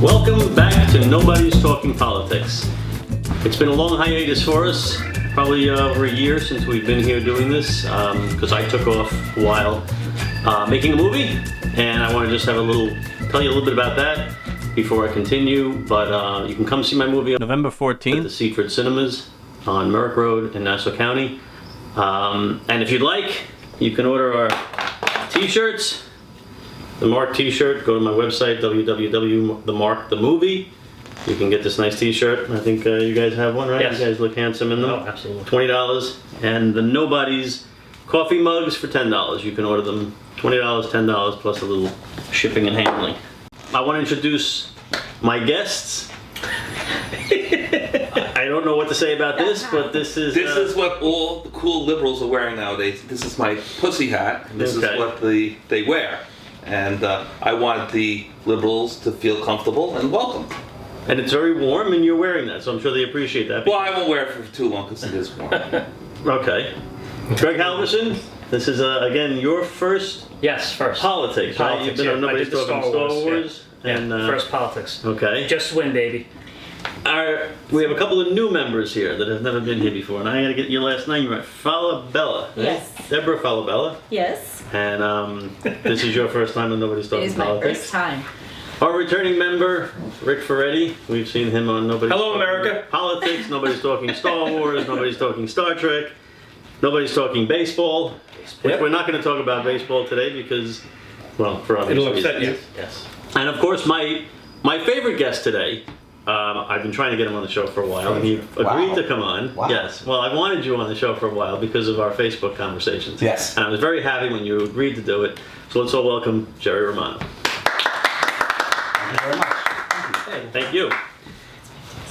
Welcome back to Nobody's Talking Politics. It's been a long hiatus for us, probably over a year since we've been here doing this, because I took off a while making a movie, and I want to just have tell you a little bit about that before I continue. But you can come see my movie on November 14th at the Seaford Cinemas on Merrick Road in Nassau County. And if you'd like, you can order our t-shirts. The Mark t-shirt, go to my website, www.themarkthemovie. You can get this nice t-shirt. I think you guys have one, right? Yes. You guys look handsome in them. Oh, absolutely. $20. And the Nobodies coffee mugs for $10. You can order them $20, $10, plus a little shipping and handling. I want to introduce my guests. I don't know what to say about this, but this is... This is what all the cool liberals are wearing nowadays. This is my pussy hat, and this is what they wear. And I want the liberals to feel comfortable and welcome. And it's very warm, and you're wearing that, so I'm sure they appreciate that. Well, I won't wear it for too long because it is warm. Okay. Greg Halverson, this is, again, your first... Yes, first. Politics, right? You've been on Nobody's Talking Star Wars. Yeah. And, First politics. Okay. Just win, baby. We have a couple of new members here that have never been here before, and I gotta get your last name right. Falabella. Right? Yes. Deborah Falabella. Yes. And this is your first time on Nobody's Talking It is my Politics. first time. Our returning member, Rick Ferretti. We've seen him on Nobody's Hello, Talking America. Politics, Nobody's Talking Star Wars, Nobody's Talking Star Trek, Nobody's Talking Baseball. Which Yep. we're not going to talk about baseball today because, well, for obvious It'll reasons. upset you. Yes. And of course, my favorite guest today, I've been trying to get him on the show for a while, and he agreed to come on. Wow. Yes. Well, I wanted you on the show for a while because of our Facebook conversations. Yes. And I was very happy when you agreed to do it. So let's all welcome Gerry Romano. Thank you very much. Thank you.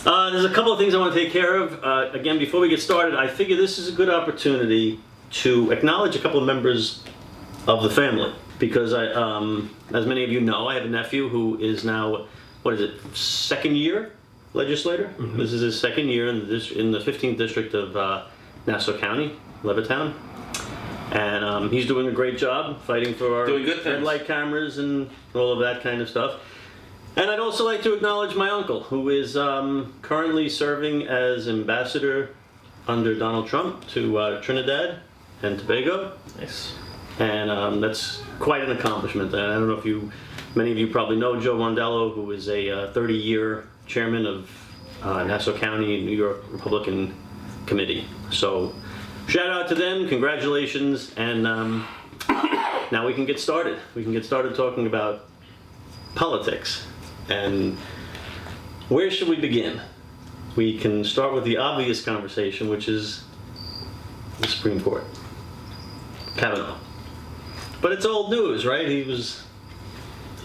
There's a couple of things I want to take care of. Again, before we get started, I figure this is a good opportunity to acknowledge a couple of members of the family. Because as many of you know, I have a nephew who is now, second year legislator? Mm-hmm. This is his second year in the 15th district of Nassau County, Levittown. And he's doing a great job fighting for our red light cameras and all of that kind of stuff. And I'd also like to acknowledge my uncle, who is currently serving as ambassador under Donald Trump to Trinidad and Tobago. Nice. And that's quite an accomplishment. And I don't know if many of you probably know Joe Rondello, who is a 30-year chairman of Nassau County New York Republican Committee. So shout out to them, congratulations, and now we can get started. We can get started talking about politics. And where should we begin? We can start with the obvious conversation, which is the Supreme Court. Kavanaugh. But it's old news, right? He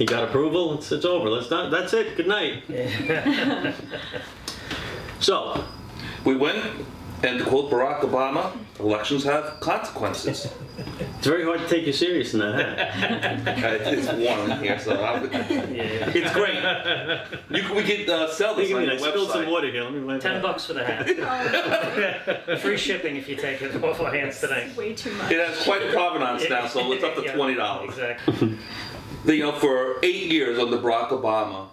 got approval. It's over. That's it. Good night. Yeah. So, We win, and to quote Barack Obama, elections have consequences. it's very hard to take you serious in that hat. It's warm in here, so it's great. We could sell this on your I spilled some website. water here. Let me wipe $10 for the hat. Free shipping if you take it off our hands today. Way too much. It has quite a provenance now, so it's up to $20. Exactly. For 8 years under Barack Obama,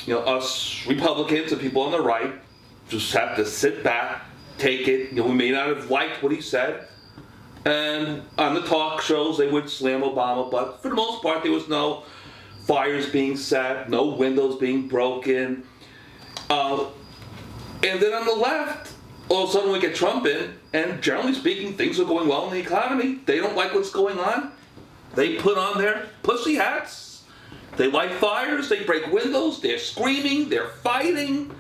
us Republicans and people on the right just have to sit back, take it. We may not have liked what he said, and on the talk shows they would slam Obama, but for the most part there was no fires being set, no windows being broken. And then on the left, all of a sudden we get Trump in, and generally speaking, things are going well in the economy. They don't like what's going on. They put on their pussy hats. They light fires. They break windows. They're screaming. They're fighting.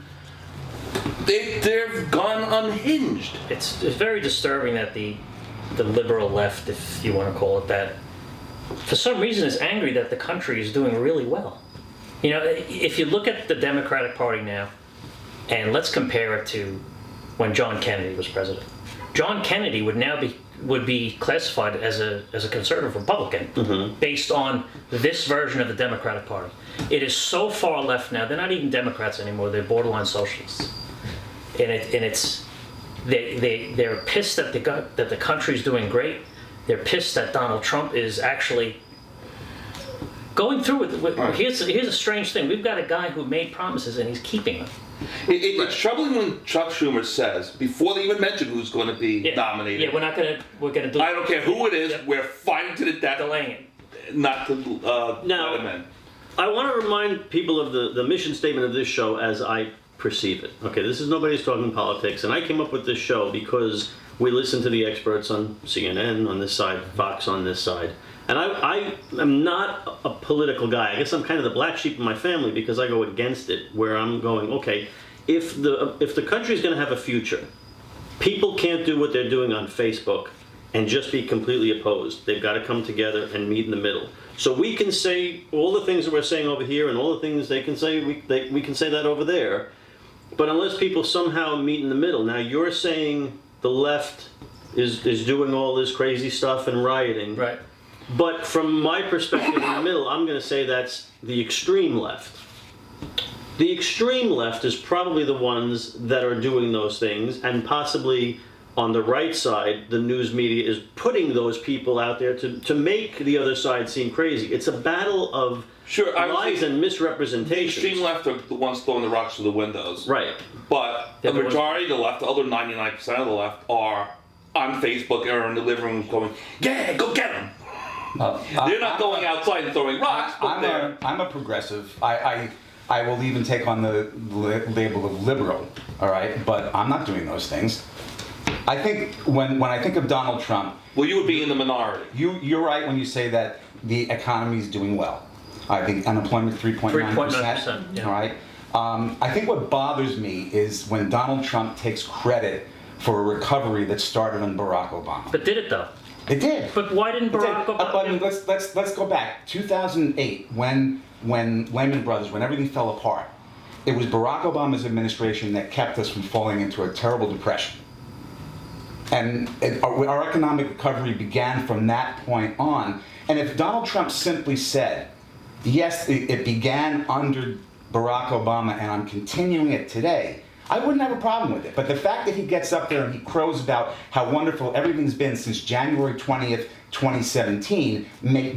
They've gone unhinged. It's very disturbing that the liberal left, if you want to call it that, for some reason is angry that the country is doing really well. If you look at the Democratic Party now, and let's compare it to when John Kennedy was president. John Kennedy would be classified as a conservative Republican based on this version of the Democratic Party. It is so far left now; they're not even Democrats anymore; they're borderline socialists. They're pissed that the country's doing great. They're pissed that Donald Trump is actually going through with Right. here's a strange thing. We've got a guy who made promises and he's keeping them. It's troubling when Chuck Schumer says, before they even mention who's going to be nominated, Yeah, we're gonna do. I don't care who it is, Yep. we're fighting to the death Delaying it. not to Now- let him in. I want to remind people of the mission statement of this show as I perceive it. Okay, this is Nobody's Talking Politics, and I came up with this show because we listen to the experts on CNN on this side, Fox on this side. And I am not a political guy. I guess I'm kind of the black sheep of my family because I go against it, where I'm going, okay, if the country's going to have a future, people can't do what they're doing on Facebook and just be completely opposed. They've got to come together and meet in the middle. So we can say all the things that we're saying over here and all the things they can say, we can say that over there. But unless people somehow meet in the middle. Now you're saying the left is doing all this crazy stuff and rioting. Right. But from my perspective in the middle, I'm going to say that's the extreme left. The extreme left is probably the ones that are doing those things, and possibly on the right side, the news media is putting those people out there to make the other side seem crazy. It's a battle of Sure, I would lies say and the misrepresentations. extreme left are the ones throwing the rocks through the windows. Right. But Yeah, the the ones- majority of the left, the other 99% of the left, are on Facebook or in the living room going, yeah, go get them. They're not going outside and throwing rocks, but they're... I'm a progressive. I will even take on the label of liberal, all right? But I'm not doing those things. I think when I think of Donald Trump, Well, you would be in the minority. you're right when you say that the economy is doing well. I think unemployment 3.9%. 3.9%, yeah. All right. I think what bothers me is when Donald Trump takes credit for a recovery that started on Barack Obama. But did it though? It did. But why didn't Barack I mean, Obama? let's go back. 2008, when Lehman Brothers, when everything fell apart, it was Barack Obama's administration that kept us from falling into a terrible depression. And our economic recovery began from that point on. And if Donald Trump simply said, yes, it began under Barack Obama and I'm continuing it today, I wouldn't have a problem with it. But the fact that he gets up there and he crows about how wonderful everything's been since January 20th, 2017,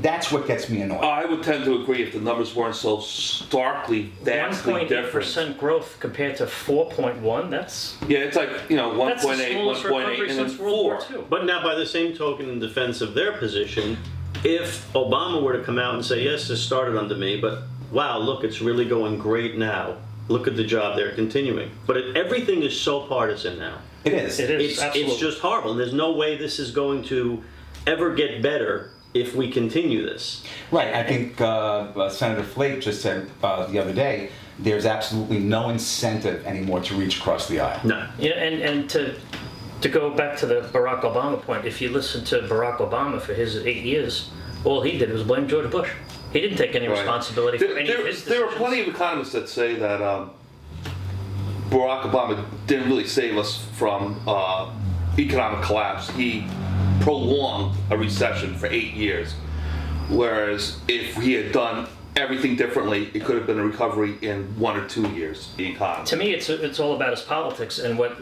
that's what gets me annoyed. I would tend to agree if the numbers weren't so starkly, vastly different. 1.8% growth compared to 4.1. That's Yeah, it's like, 1.8, that's the smallest 1.8, recovery and then since World War 4. II. But now, by the same token, in defense of their position, if Obama were to come out and say, yes, this started under me, but wow, look, it's really going great now. Look at the job they're continuing. But everything is so partisan now. It is. It is. It's absolutely. just horrible. And there's no way this is going to ever get better if we continue this. Right. I think Senator Flake just said the other day, there's absolutely no incentive anymore to reach across the aisle. No. Yeah, and to go back to the Barack Obama point, if you listen to Barack Obama for his 8 years, all he did was blame George Bush. He didn't take any Right. responsibility for any of his decisions. There are plenty of economists that say that Barack Obama didn't really save us from economic collapse. He prolonged a recession for 8 years. Whereas if he had done everything differently, it could have been a recovery in 1 or 2 years, the economy. To me, it's all about his politics, and what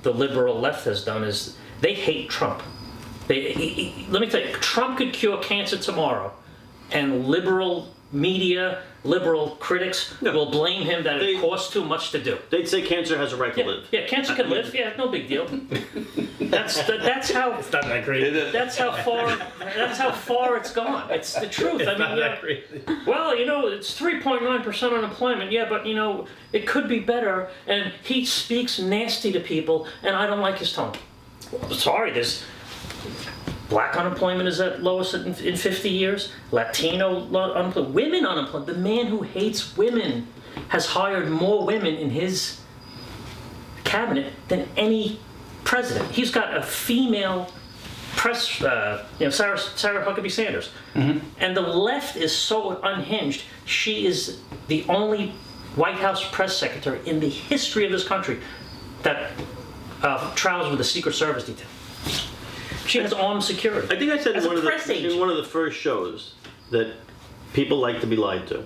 the liberal left has done is they hate Trump. Let me tell you, Trump could cure cancer tomorrow, and liberal media, liberal critics will blame him that it costs too much to do. They'd say cancer has a right to live. Yeah, cancer can live. Yeah, no big deal. That's how. It's not that great. It is- That's how far it's gone. It's the truth. I Not mean, that great. well, it's 3.9% unemployment. Yeah, but it could be better. And he speaks nasty to people, and I don't like his tone. Sorry, there's black unemployment is at lowest in 50 years. Latino unemployment, women unemployment. The man who hates women has hired more women in his cabinet than any president. He's got a female press, Sarah Huckabee Sanders. Mm-hmm. And the left is so unhinged. She is the only White House press secretary in the history of this country that travels with the Secret Service detail. She has armed security. I think I said As in a press agent. one of the first shows that people like to be lied to.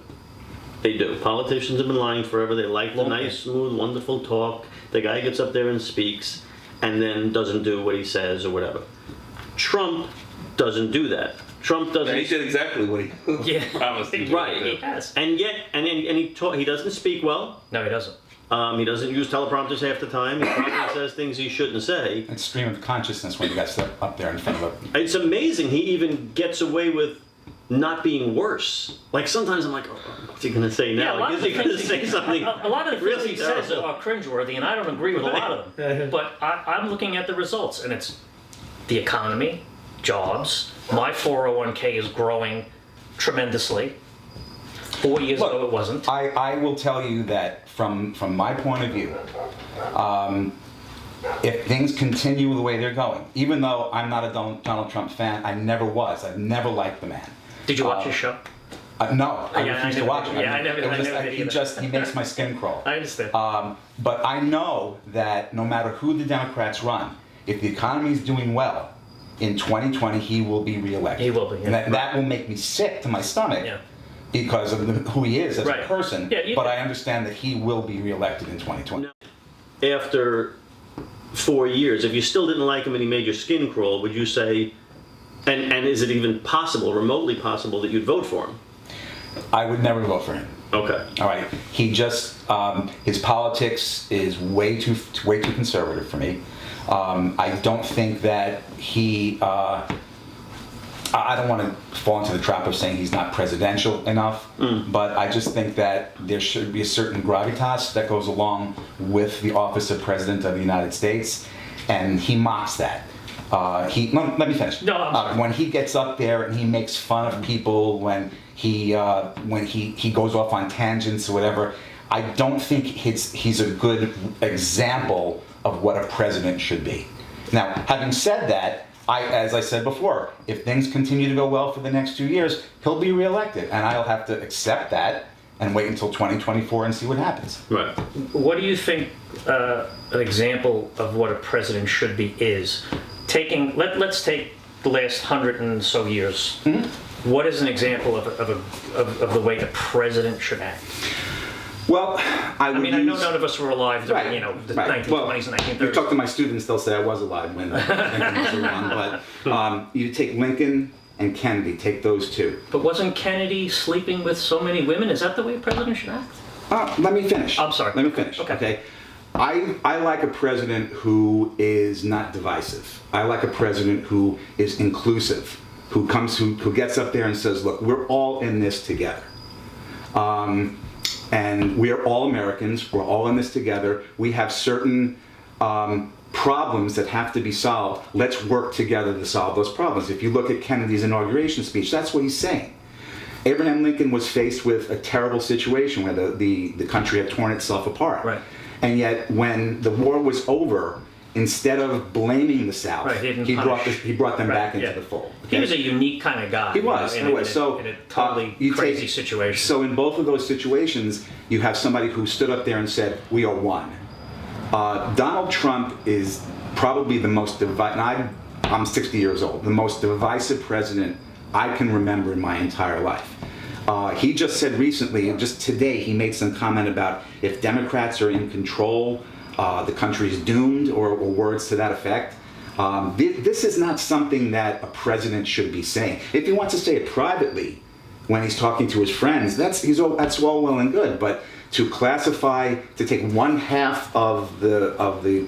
They do. Politicians have been lying forever. They like the nice, smooth, wonderful talk. The guy gets up there and speaks and then doesn't do what he says or whatever. Trump doesn't do that. Trump And he doesn't. did exactly what he Yeah. promised he would Right. do. He has. And yet, he doesn't speak well. No, he doesn't. He doesn't use teleprompters half the time. He probably says things he shouldn't say. It's stream of consciousness when you got stuff up there in front of it. It's amazing he even gets away with not being worse. Like sometimes I'm like, oh, what's he gonna say now? Yeah, a lot Like, of is he the gonna things say something a lot of the things really he says terrible? are cringeworthy, and I don't agree with a lot of them. But I'm looking at the results, and it's the economy, jobs. My 401k is growing tremendously. 4 years Look, ago, it wasn't. I will tell you that from my point of view, if things continue the way they're going, even though I'm not a Donald Trump fan, I never was. I've never liked the man. Did you watch his show? No, I Yeah, I refuse to never watch did. it. Yeah, I never- it was I never did either. he makes my skin crawl. I understand. But I know that no matter who the Democrats run, if the economy is doing well, in 2020 he will be reelected. He will be, yeah. And that will make me sick to my stomach. Yeah. Because of who he is as Right. a person, Yeah, but I understand that he will be reelected in 2020. After 4 years, if you still didn't like him and he made your skin crawl, would you say, and is it even possible, remotely possible, that you'd vote for him? I would never vote for him. Okay. All right, he just his politics is way too conservative for me. I don't think that he. I don't want to fall into the trap of saying he's not presidential enough, but I just think that there should be a certain gravitas that goes along with the office of President of the United States, and he mocks that. Let me finish. No, I'm sorry. When he gets up there and he makes fun of people, when he goes off on tangents or whatever, I don't think he's a good example of what a president should be. Now, having said that, as I said before, if things continue to go well for the next 2 years, he'll be reelected, and I'll have to accept that and wait until 2024 and see what happens. Right. What do you think an example of what a president should be is? Let's take the last 100 and so years. Mm-hmm. What is an example of the way a president should act? Well, I I know none of us were alive during, the 1920s and 1930s. You talk to my students, they'll say I was alive when Lincoln was around. But you take Lincoln and Kennedy, take those two. But wasn't Kennedy sleeping with so many women? Is that the way a president should act? Let me finish. I'm sorry. Let me finish. Okay. I like a president who is not divisive. I like a president who is inclusive, who gets up there and says, look, we're all in this together. And we're all Americans. We're all in this together. We have certain problems that have to be solved. Let's work together to solve those problems. If you look at Kennedy's inauguration speech, that's what he's saying. Abraham Lincoln was faced with a terrible situation where the country had torn itself apart. Right. And yet, when the war was over, instead of blaming the South, Right, he brought them back into the fold. He was a unique kind of guy. He was. in a totally crazy situation. So in both of those situations, you have somebody who stood up there and said, "We are one." Donald Trump is probably the most divisive. I'm 60 years old. The most divisive president I can remember in my entire life. He just said recently, just today, he made some comment about if Democrats are in control, the country's doomed, or words to that effect. This is not something that a president should be saying. If he wants to say it privately, when he's talking to his friends, that's all well and good. But to take one half of the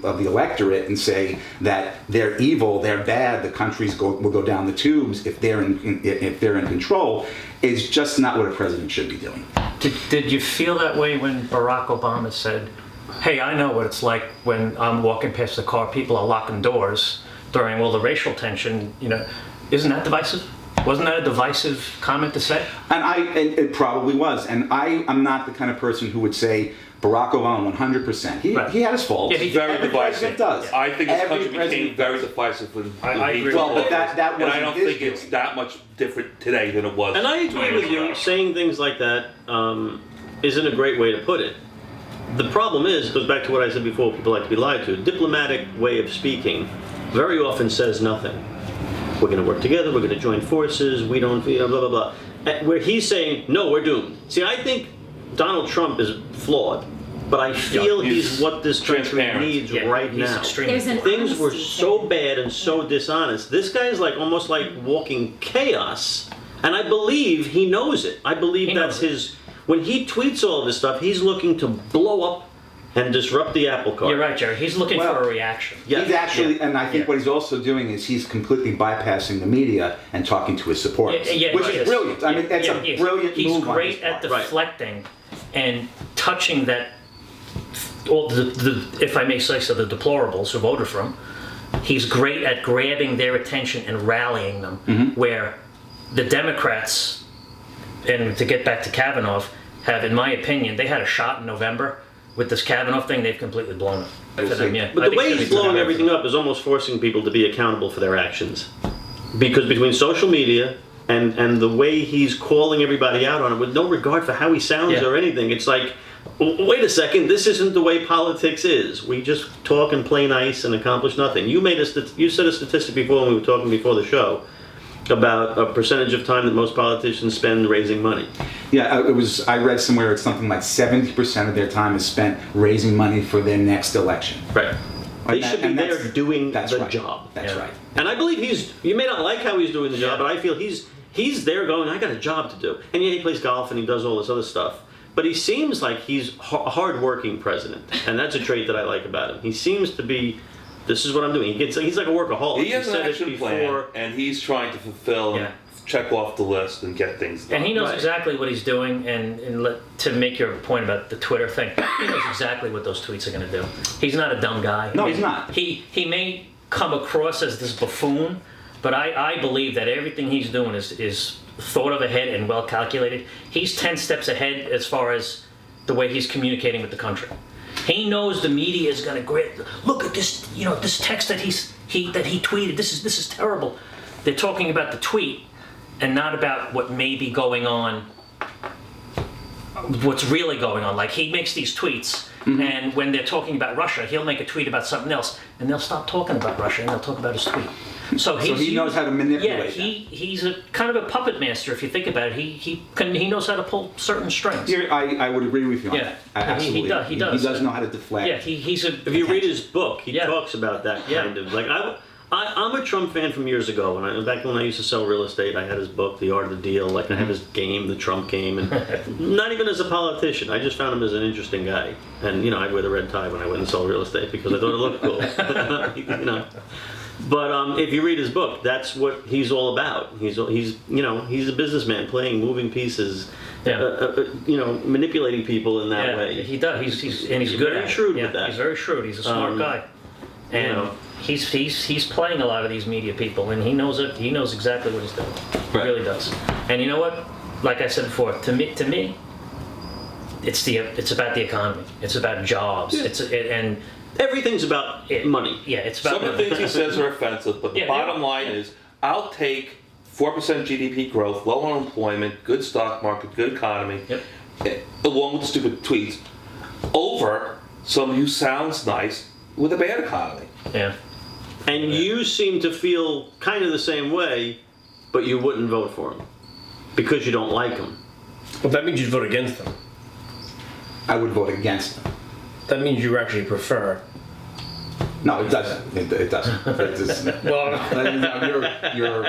electorate and say that they're evil, they're bad, the countries will go down the tubes if they're in control, is just not what a president should be doing. Did you feel that way when Barack Obama said, "Hey, I know what it's like when I'm walking past the car, people are locking doors during all the racial tension." Isn't that divisive? Wasn't that a divisive comment to say? And it probably was. And I'm not the kind of person who would say Barack Obama 100%. He had his faults. Yeah, he- Very Every divisive. president does. I think this Every country became president very does. divisive when I he agree took with Well, office. that And I wasn't don't his think it's doing. that much different today than it was. And I agree with you. Saying things like that isn't a great way to put it. The problem is, goes back to what I said before, people like to be lied to. Diplomatic way of speaking very often says nothing. We're going to work together, we're going to join forces, we don't, blah, blah, blah. Where he's saying, no, we're doomed. See, I think Donald Trump is flawed. but I feel he's he's what this country transparent. needs Yeah, right he's now. extremely There's an Things were honesty so to it. bad and so dishonest. This guy's like almost like walking chaos, and I believe he knows it. I believe He that's knows it. his. When he tweets all this stuff, he's looking to blow up and disrupt the apple cart. You're right, Gerry. He's looking Well, for a reaction. Yeah. He's actually, and I think Yeah. what he's also doing is he's completely bypassing the media and talking to his supporters, which he is brilliant. I mean, it's a brilliant He's move on great his at part. deflecting and touching that. All the, if I may say so, the deplorables who voted for him. He's great at grabbing their attention and rallying them. Where the Democrats, and to get back to Kavanaugh, have, in my opinion, they had a shot in November. With this Kavanaugh thing, they've completely blown it. For them, yeah. But I the think way it's he's gonna be blowing better. everything up is almost forcing people to be accountable for their actions. Because between social media and the way he's calling everybody out on it with no regard for how he sounds Yeah. or anything, it's like, wait a second, this isn't the way politics is. We just talk and play nice and accomplish nothing. You said a statistic before when we were talking before the show about a percentage of time that most politicians spend raising money. Yeah, it was. I read somewhere it's something like 70% of their time is spent raising money for their next election. Right. They And should be and there that's- doing that's the right. job. That's Yeah. right. And I believe you may not like how he's doing the job, but I feel he's there going, I got a job to do. And yeah, he plays golf and he does all this other stuff. But he seems like he's a hard-working president. And that's a trait that I like about him. He seems to be, this is what I'm doing. He's like a workaholic. He has an said it action plan, and he's trying to fulfill and check off the list and get things done. And he knows Right. exactly what he's doing, and to make your point about the Twitter thing, he knows exactly what those tweets are going to do. He's not a dumb guy. No, he's not. He may come across as this buffoon, but I believe that everything he's doing is thought of ahead and well calculated. He's 10 steps ahead as far as the way he's communicating with the country. He knows the media is going to look at this, this text that he tweeted. This is terrible. They're talking about the tweet and not about what may be going on, what's really going on. Like, he makes these tweets, and when they're talking about Russia, he'll make a tweet about something else, and they'll stop talking about Russia and they'll talk about his tweet. So he knows how to manipulate. Yeah, he's a kind of a puppet master if you think about it. He knows how to pull certain strings. Here, I would agree with you on Yeah. that. Absolutely. He does. He does know how to deflect. Yeah, he's a. If you read his book, he Yeah. talks about that Yeah. kind of like I'm a Trump fan from years ago. Back when I used to sell real estate, I had his book, The Art of the Deal. Like I have his game, the Trump game, and not even as a politician. I just found him as an interesting guy. And I'd wear the red tie when I went and sold real estate because I thought it looked cool. But if you read his book, that's what he's all about. He's a businessman playing moving pieces. Manipulating people in that way. He does. He's good very at it. shrewd with that. He's very shrewd. He's a smart guy, and he's playing a lot of these media people, and he knows it. He knows exactly what he's doing. He really does. And you know what? Like I said before, to me, it's about the economy. It's about jobs. And Everything's about money. yeah, it's about Some of the things he says are offensive, but the Yeah, bottom yeah. line is, I'll take 4% GDP growth, low unemployment, good stock market, good economy, along with the stupid tweets, over some who sounds nice with a bad economy. Yeah. And you seem to feel kind of the same way, but you wouldn't vote for him because you don't like him. Well, that means you'd vote against them. I would vote against him. That means you actually prefer. No, it doesn't. It doesn't. It just, Well, you're.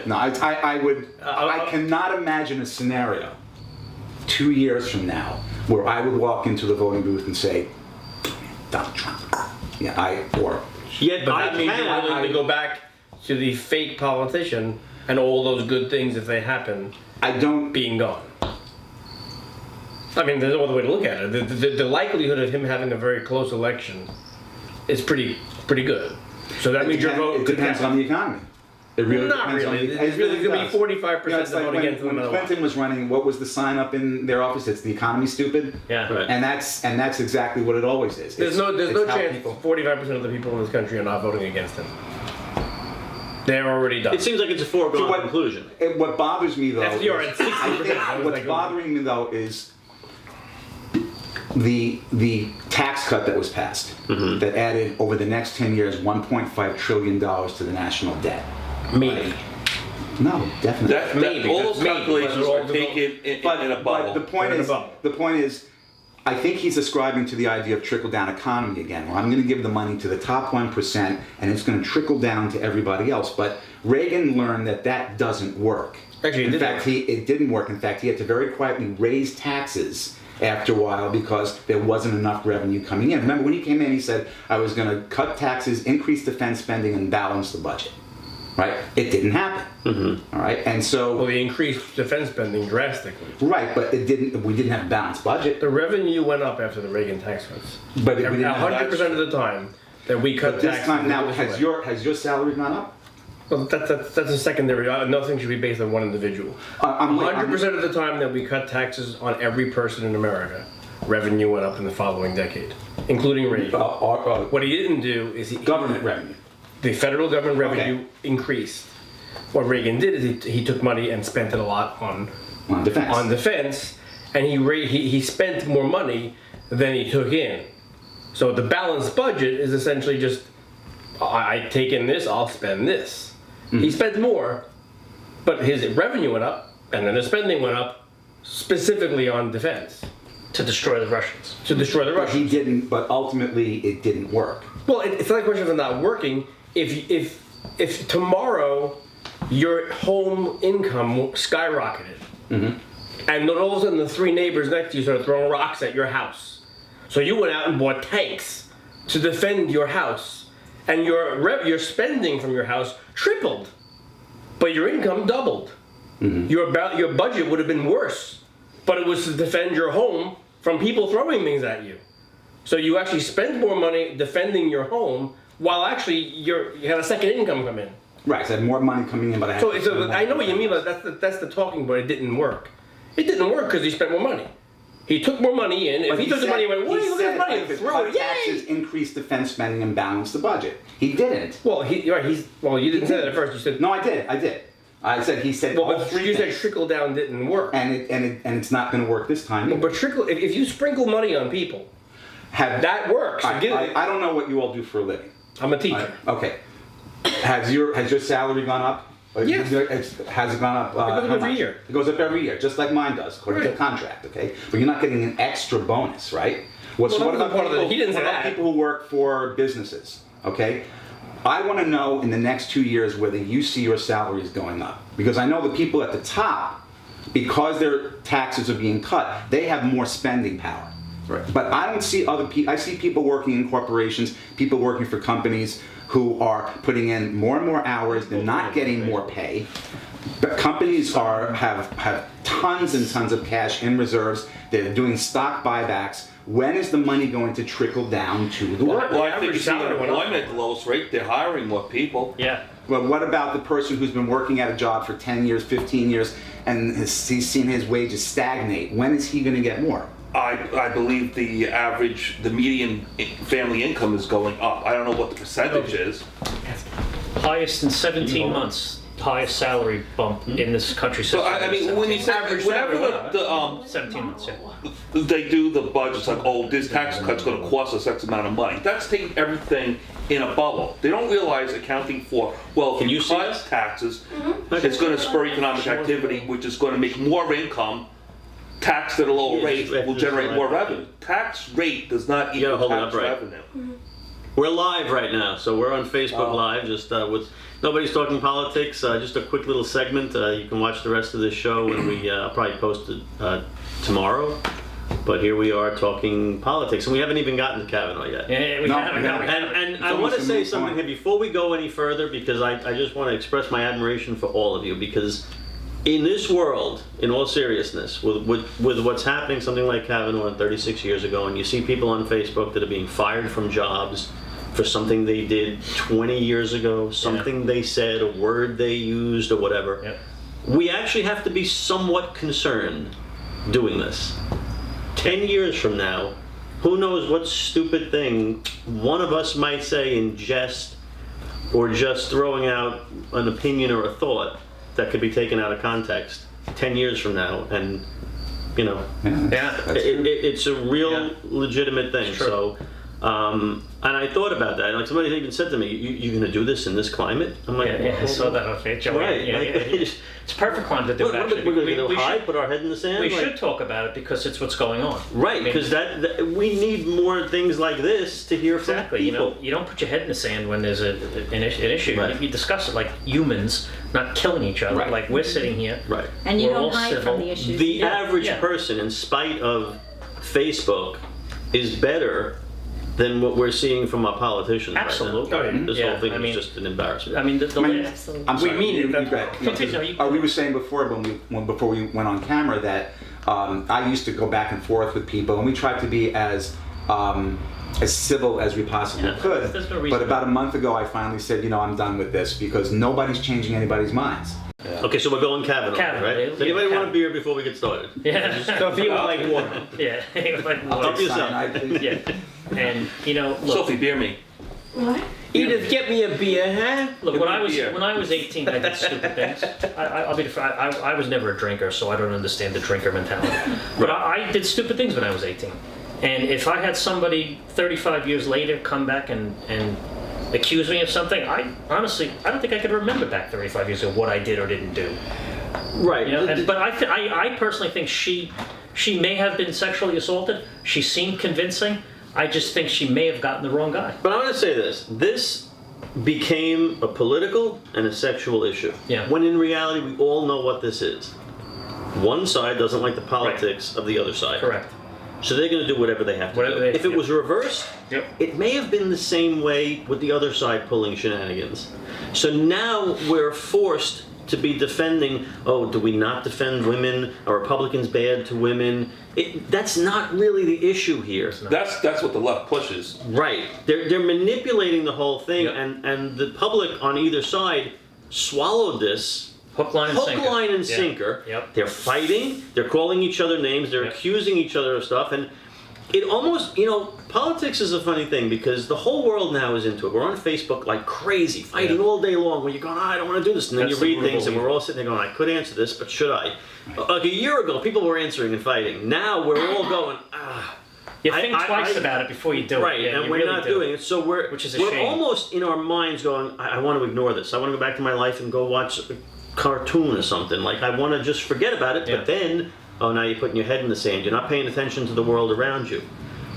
No, I would. I cannot imagine a scenario 2 years from now where I would walk into the voting booth and say, Donald Trump. Yeah, Yet but I that means you're willing to go back to the fake politician and all those good things, if they happen, I don't. being gone. I mean, there's no other way to look at it. The likelihood of him having a very close election is pretty good. So that means your vote It depends on the economy. It really Not depends really. on the It's really going to be 45% It's to like vote when, against him no when matter what. Clinton was running, what was the sign up in their office? It's the economy stupid. Yeah. Right. And that's exactly what it always is. There's It's no how chance people- 45% of the people in this country are not voting against him. They're already done. It seems like it's a foregone So what- conclusion. What bothers me though, FDR is- at 60%. I think That was what's like a- bothering me though is the tax cut that was passed that added over the next 10 years $1.5 trillion to the national debt. Maybe. No, definitely. All those That's maybe, calculations but are all the- taken in a bubble. But the point They're in a is, bubble. the point is, I think he's ascribing to the idea of trickle-down economy again. Well, I'm going to give the money to the top 1%, and it's going to trickle down to everybody else. But Reagan learned that that doesn't work. Actually, in fact, it didn't work. In fact, he had to very quietly raise taxes after a while because there wasn't enough revenue coming in. Remember, when he came in, he said, I was going to cut taxes, increase defense spending, and balance the budget. Right? It didn't happen. Mm-hmm. All right? And so... Well, they increased defense spending drastically. Right, but we didn't have a balanced budget. The revenue went up after the Reagan tax cuts. But we didn't have 100% of the time that we cut But this taxes. time now, has your salary gone up? Well, that's a secondary. Nothing should be based on one individual. 100% of the time that we cut taxes on every person in America, revenue went up in the following decade, including Reagan. What he didn't do is Government revenue. the federal government revenue increased. What Reagan did is he took money and spent it a lot on defense, and he spent more money than he took in. So the balanced budget is essentially just I take in this, I'll spend this. He spent more, but his revenue went up, and then his spending went up, specifically on defense. To destroy the Russians. To destroy the But he Russians. didn't. But ultimately, it didn't work. Well, it's not a question of it not working. If tomorrow your home income skyrocketed, and then all of a sudden the three neighbors next to you started throwing rocks at your house, so you went out and bought tanks to defend your house, and your spending from your house tripled, but your income doubled. Your budget would have been worse, but it was to defend your home from people throwing things at you. So you actually spend more money defending your home while actually you had a second income come in. Right. So I had more money coming in, but I had. So I know what you mean, but that's the talking point. It didn't work. It didn't work because he spent more money. He took more money in. If he took the money and went, "Wait, look at this money," and threw it, taxes, increase defense spending, and balance the budget. He didn't. Well, you didn't say that at first. You said No, I did. I said he said all three you said things. trickle down didn't work. And it's not going to work this time. But if you sprinkle money on people, that works. I don't know what you all do for a living. I'm a teacher. Okay. Has your salary gone up? Yes. Has it gone up? It goes up how every much? year. It goes up every year, just like mine does, according to Right. contract. Okay, but you're not getting an extra bonus, right? What that about wasn't part of people? it. He didn't say what about that. people who work for businesses? Okay, I want to know in the next 2 years whether you see your salary is going up, because I know the people at the top, because their taxes are being cut, they have more spending power. Right. But I don't see other people. I see people working in corporations, people working for companies who are putting in more and more hours. They're not getting more pay. But companies have tons and tons of cash in reserves. They're doing stock buybacks. When is the money going to trickle down to the worker? Well, I think average you see salary went up. unemployment at the lowest rate. They're hiring more people. Yeah. Well, what about the person who's been working at a job for 10 years, 15 years, and he's seen his wages stagnate? When is he going to get more? I believe the median family income is going up. I don't know what the percentage is. Highest in 17 months. Highest salary bump in this country. So I mean, when you say Average whenever salary, 17 months, yeah. they do the budgets like, oh, this tax cut's going to cost us X amount of money. That's taking everything in a bubble. They don't realize accounting for, well, if Can you you see cut this? taxes, it's going to spur economic activity, which is going to make more income. Taxed at a lower rate will generate more revenue. Tax rate does not You gotta equal hold it tax up right. revenue. We're live right now, so we're on Facebook Live, just with Nobody's Talking Politics. Just a quick little segment. You can watch the rest of this show, and I'll probably post it tomorrow. But here we are talking politics, and we haven't even gotten to Kavanaugh yet. Yeah, we No, haven't. we haven't. And I want to say something here before we go any further, because I just want to express my admiration for all of you, because in this world, in all seriousness, with what's happening, something like Kavanaugh 36 years ago, and you see people on Facebook that are being fired from jobs for something they did 20 years ago, something they said, a word they used, or whatever. Yep. We actually have to be somewhat concerned doing this. 10 years from now, who knows what stupid thing one of us might say in jest, or just throwing out an opinion or a thought that could be taken out of context 10 years from now, and Yeah. it's a real legitimate thing. So and I thought about that, like somebody even said to me, you're going to do this in this climate? I'm like, Yeah, I saw that on Facebook. right. Yeah. It's a perfect time to do What, it, actually. we're going to We hide, should- put our head in the sand? We Like- should talk about it because it's what's going on. Right, I mean, because that we need more things like this to hear from exactly. people. You don't put your head in the sand when there's an issue. Right. You discuss it like humans, not killing each other. Right. Like we're sitting here. Right. And you We're don't all hide civil. from the issues. The either. average Yeah. person, in spite of Facebook, is better than what we're seeing from our politicians Absolutely. right now. Oh, This yeah. whole thing I is mean- just an embarrassment. I mean, the I mean, Absolutely. I'm sorry. We mean it, you that's go ahead. Continue, you- We were saying before before we went on camera that I used to go back and forth with people, and we tried to be as civil as we possibly Yeah, could. there's no reason But about a month ago, I finally said, I'm done with this because nobody's changing anybody's minds. Okay, so we're going Kavanaugh, Kavanaugh, right? yeah, Does anybody want Kavanaugh. a beer before we get started? Yeah. So if you would like water. Yeah. Like, Help yourself. yeah. And look. Sophie, beer me. What? Edith, get me a beer, huh? Look, Give when me I a was beer. 18, I did stupid things. I'll be I was never a drinker, so I don't understand the drinker mentality. But I did stupid things when I was 18. And if I had somebody 35 years later come back and accuse me of something, I don't think I could remember back 35 years ago what I did or didn't do. Right. You know, but I personally think she may have been sexually assaulted. She seemed convincing. I just think she may have gotten the wrong guy. But I'm going to say this. This became a political and a sexual issue. Yeah. When in reality, we all know what this is. One side doesn't like the politics of the other side. Correct. So they're going to do whatever they have to do. If it was reversed, Yep. it may have been the same way with the other side pulling shenanigans. So now we're forced to be defending, do we not defend women? Are Republicans bad to women? That's not really the issue here. That's what the left pushes. Right. They're manipulating the whole thing, Yep. and the public on either side swallowed this. Hook, line, and sinker. Hook, line, and Yeah. sinker. Yep. They're fighting. They're calling each other names. They're Yep. accusing each other of stuff. And it almost, politics is a funny thing because the whole world now is into it. We're on Facebook like crazy, fighting Yeah. all day long. Where you're going, I don't want to do this. And then That's you the read things and brutal we're all sitting there going, I could answer this, but should I? Like a year ago, people were answering and fighting. Now we're all going, You think twice about it before you do right, it. Yeah, and you we're really not do. doing it. So Which is a we're shame. almost in our minds going, I want to ignore this. I want to go back to my life and go watch a cartoon or something. Like I want to just forget about it. Yeah. But then, now you're putting your head in the sand. You're not paying attention to the world around you.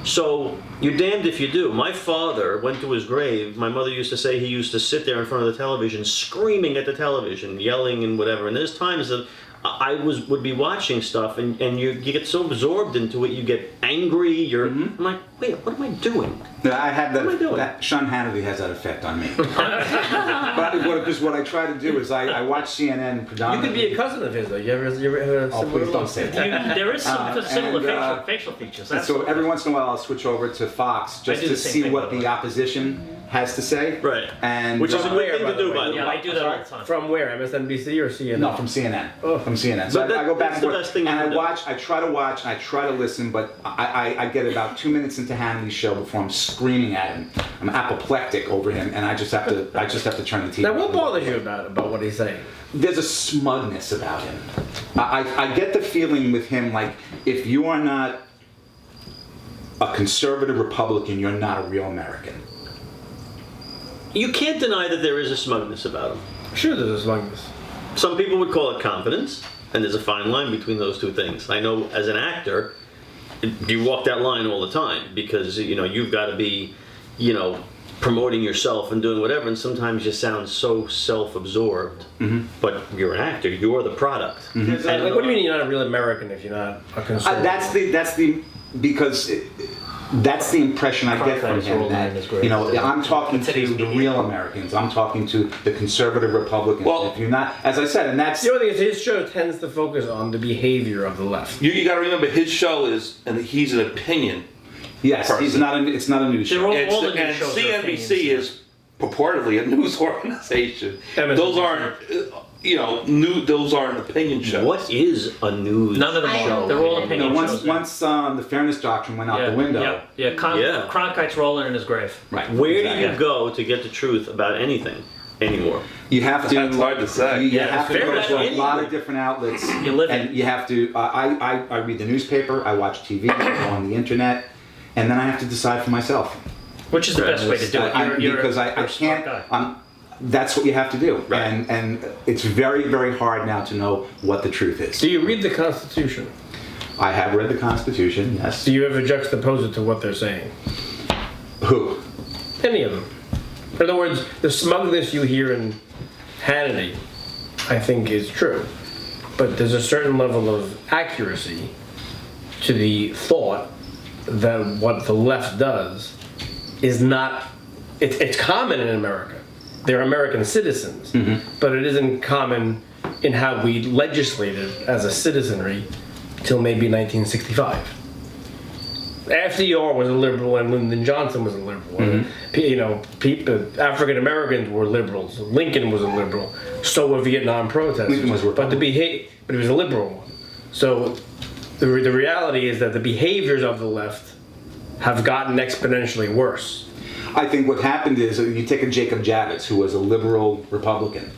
So you're damned if you do. My father went to his grave. My mother used to say he used to sit there in front of the television, screaming at the television, yelling and whatever. And there's times that I would be watching stuff, and you get so absorbed into it, you get angry. I'm like, wait, what am I doing? I had What am I doing? that. Sean Hannity has that effect on me. Because what I try to do is I watch CNN You predominantly. could be a cousin of his, though. You ever have a Oh, similar please don't say that. There is some similar and, facial features. And so every once in a while I'll switch over to Fox just do to the same see thing, what by the the way. opposition has to say. Right. And Which is a good thing to do, by the way. Yeah, I do that all the time. From where? MSNBC or CNN? No, from CNN. Oh. From CNN. So But I go back that's and the forth, best thing and you I can do. watch. I try to watch. And I try to listen, but I get about 2 minutes into Hannity's show before I'm screaming at him. I'm apoplectic over him, and I just have to turn the TV. Now, what off. bothers you about what he's saying? There's a smugness about him. I get the feeling with him like if you are not a conservative Republican, you're not a real American. You can't deny that there is a smugness about him. Sure, there's a smugness. Some people would call it confidence, and there's a fine line between those two things. I know as an actor, you walk that line all the time because you've got to be, promoting yourself and doing whatever, and sometimes you sound so self-absorbed. Mm-hmm. But you're an actor; you're the product. And like, what do you mean you're not a real American if you're not a conservative? That's the impression I get from Cronkite's him. role in That is great. I'm talking to Today's the media. real Americans. I'm talking to the conservative Republicans. Well- If you're not, as I said, and that's The only thing is his show tends to focus on the behavior of the left. You got to remember his show is, and he's an opinion. yes, it's not a news They're show. all- It's, the news and shows are CNBC opinions. is purportedly a news organization. MSNBC. Those aren't, those aren't opinion shows. What is a news None of them I are. don't They're all know. opinion once shows. once the fairness doctrine went out the window. Yeah. Yeah. Cronkite's rolling in his grave. Right. Where exactly. do you go to get the truth about anything anymore? You have to. That's hard to say. You Yeah, have to fair go enough. to a lot Any- of different outlets. You live and in. you have to. I read the newspaper. I watch TV. I go on the internet, and then I have to decide for myself. Which is the best way to do it. You're Because a I smart can't. guy. that's what you have to do. Right. And it's very, very hard now to know what the truth is. Do you read the Constitution? I have read the Constitution, yes. Do you ever juxtapose it to what they're saying? Who? Any of them. In other words, the smugness you hear in Hannity, I think, is true. But there's a certain level of accuracy to the thought that what the left does is not. It's common in America. They're American citizens, but it isn't common in how we legislated as a citizenry till maybe 1965. FDR was a liberal and Lyndon Johnson was a liberal. You know, African Americans were liberals. Lincoln was a liberal. So were Vietnam protesters. Lincoln was but he was a liberal one. So the reality is that the behaviors of the left have gotten exponentially worse. I think what happened is you take a Jacob Javits, who was a liberal Republican.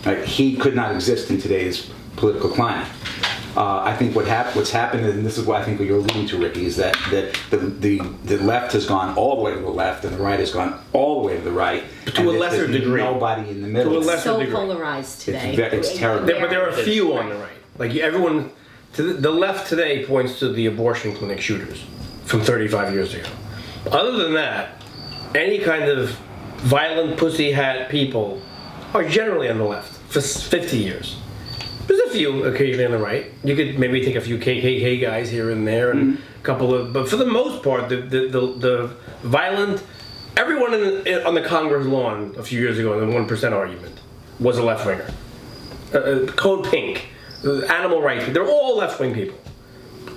Right? He could not exist in today's political climate. I think what's happened, and this is what I think what you're alluding to, Ricky, is that the left has gone all the way to the left, and the right has gone all the way to the right. But to a lesser degree. Nobody in the middle. To a lesser So degree. polarized today. It's terrible. But there are a few on the right. Like everyone, the left today points to the abortion clinic shooters from 35 years ago. Other than that, any kind of violent pussy hat people are generally on the left for 50 years. There's a few occasionally on the right. You could maybe take a few KKK guys here and there, and a couple of, but for the most part, the violent, everyone on the Congress lawn a few years ago in the 1% argument was a left winger. Code Pink, animal rights, they're all left wing people.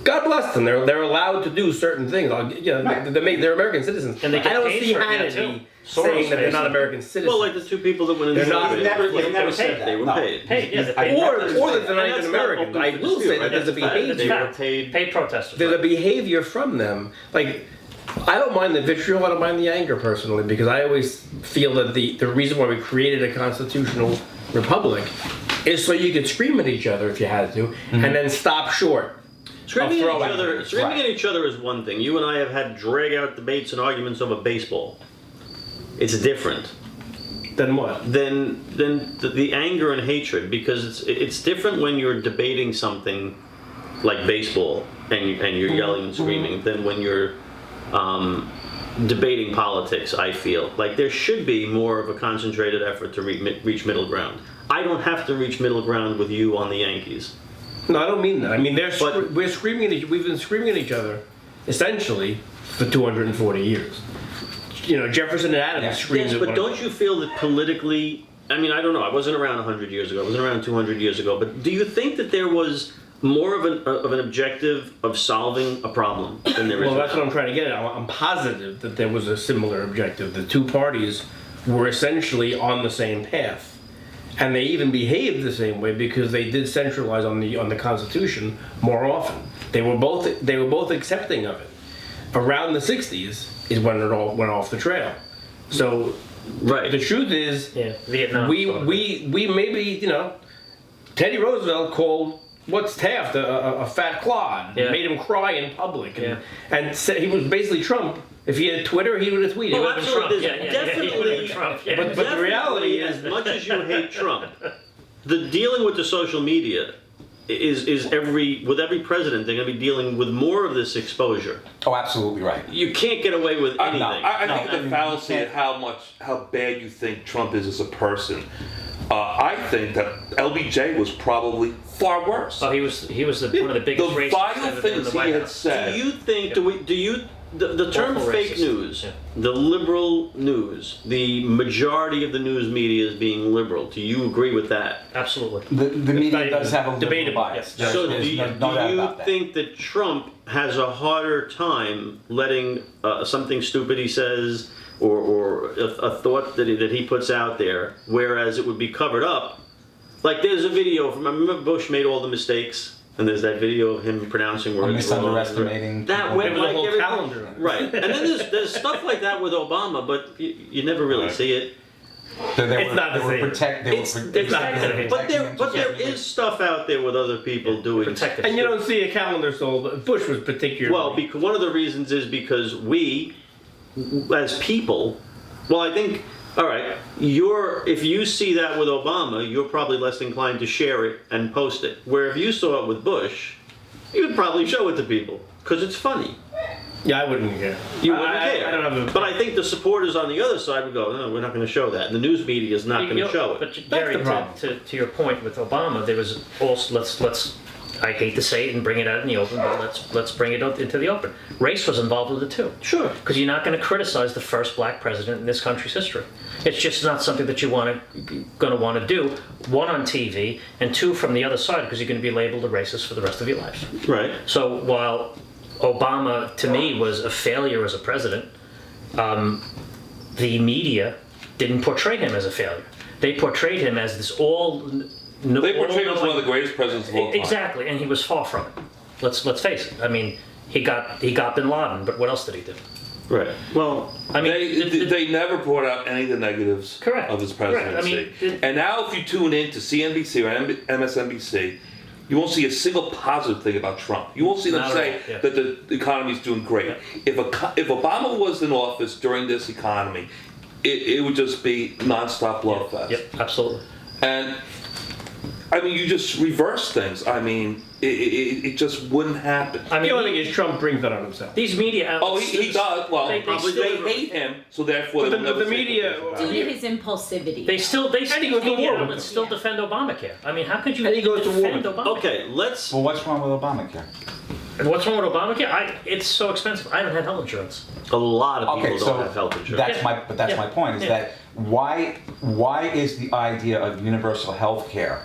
God bless them. They're allowed to do certain things. They're American citizens. And they get I don't paid see for it, yeah, Hannity too. saying that they're Soros not pays American citizens. Well, like the two people that went in They're the not- elevator, They never they said that. they were No. paid. Paid, yeah, they're paid. or That's that they're not And even that's not Americans. open I for will dispute, say right? that there's a That's fact. behavior. They were paid. Paid protesters. There's a right. behavior from them. Like, I don't mind the vitriol, I don't mind the anger personally, because I always feel that the reason why we created a constitutional republic is so you could scream at each other if you had to, and then stop short. Screaming I'll at throw each other, it. at each other is one thing. You and I have had drag-out debates and arguments over baseball. It's different Then what? than the anger and hatred, because it's different when you're debating something like baseball and you're yelling and screaming than when you're debating politics. I feel like there should be more of a concentrated effort to reach middle ground. I don't have to reach middle ground with you on the Yankees. No, I don't mean that. I mean But- we're screaming at we've been screaming at each other, essentially, for 240 years. You know, Jefferson and Adams screamed Yes, at but one don't another. you feel that politically, I mean, I don't know, I wasn't around 100 years ago, I wasn't around 200 years ago, but do you think that there was more of an objective of solving a problem than there is Well, that's now? what I'm trying to get at. I'm positive that there was a similar objective. The two parties were essentially on the same path. And they even behaved the same way because they did centralize on the Constitution more often. They were both accepting of it. Around the 60s is when it all went off the trail. So Right. the truth is, Yeah, Vietnam. we maybe, you know, Teddy Roosevelt called what's Taft a fat clod, Yeah. made him cry in public, Yeah. and said he was basically Trump. If he had Twitter, he would have tweeted. Oh, He would have been absolutely. Trump. There's Yeah, he would've definitely, been Trump, yeah. But the reality is- as much as you hate Trump, the dealing with the social media is with every president, they're going to be dealing with more of this exposure. Oh, absolutely right. You can't get away with anything. I think No, the fallacy you at how bad you think Trump is as a person. I think that LBJ was probably far worse. Oh, he was one of the biggest The racists vile ever in things the he White had House. said. Do you think? The term Awful fake racist. news, Yeah. the liberal news, the majority of the news media is being liberal. Do you agree with that? Absolutely. The media not does have a liberal debatable, bias. yes. So There's do no doubt you about that. think that Trump has a harder time letting something stupid he says or a thought that he puts out there, whereas it would be covered up? Like there's a video from, I remember Bush made all the mistakes, and there's that video of him pronouncing words wrong. Misunderestimating That people. went There was a like whole everything. calendar. Right, and then there's stuff like that with Obama, but you never really see it. It's not the same. It's not the same. But there is stuff out there with other people doing. Protective. And you don't see a calendar sold. Bush was particularly. Well, because one of the reasons is because we, as people, well, I think All right, if you see that with Obama, you're probably less inclined to share it and post it. Where if you saw it with Bush, you would probably show it to people because it's funny. Yeah, I wouldn't care. You wouldn't care. I don't have a. But I think the supporters on the other side would go, no, we're not going to show that. And the news media is not going to show it. But Gerry, the problem. to your point with Obama, there was also let's I hate to say it and bring it out in the open, but let's bring it out into the open. Race was involved with it too. Sure. Because you're not going to criticize the first black president in this country's history. It's just not something that you're going to want to do. One, on TV, and two, from the other side, because you're going to be labeled a racist for the rest of your life. Right. So while Obama, to me, was a failure as a president, the media didn't portray him as a failure. They portrayed him as this They portrayed him as one of the greatest presidents of all time. Exactly, and he was far from it. Let's face it. I mean, he got Bin Laden, but what else did he do? Right. Well, I mean, They never brought out any of the negatives Correct. of his Correct. presidency. I mean, and now if you tune in to CNBC or MSNBC, you won't see a single positive thing about Trump. You won't see them Not at say all, yeah. that the economy's doing great. If Obama was in office during this economy, it would just be nonstop love fest. Yep, absolutely. And I mean, you just reverse things. I mean, it just wouldn't happen. I The mean, only thing is Trump brings that on himself. these media Oh, outlets. he does. Well, They probably still- they hate him, so therefore But they'll never the say media- good things about Due him. to his impulsivity. They still he goes to media war with outlets it. still defend Obamacare. I mean, how could you And he goes to war defend with it. Obamacare? okay, let's. Well, what's wrong with Obamacare? And what's wrong with Obamacare? It's so expensive. I haven't had health insurance. A lot of people Okay, don't so have health insurance. that's Yeah. my point. Is Yeah. that why is the idea of universal health care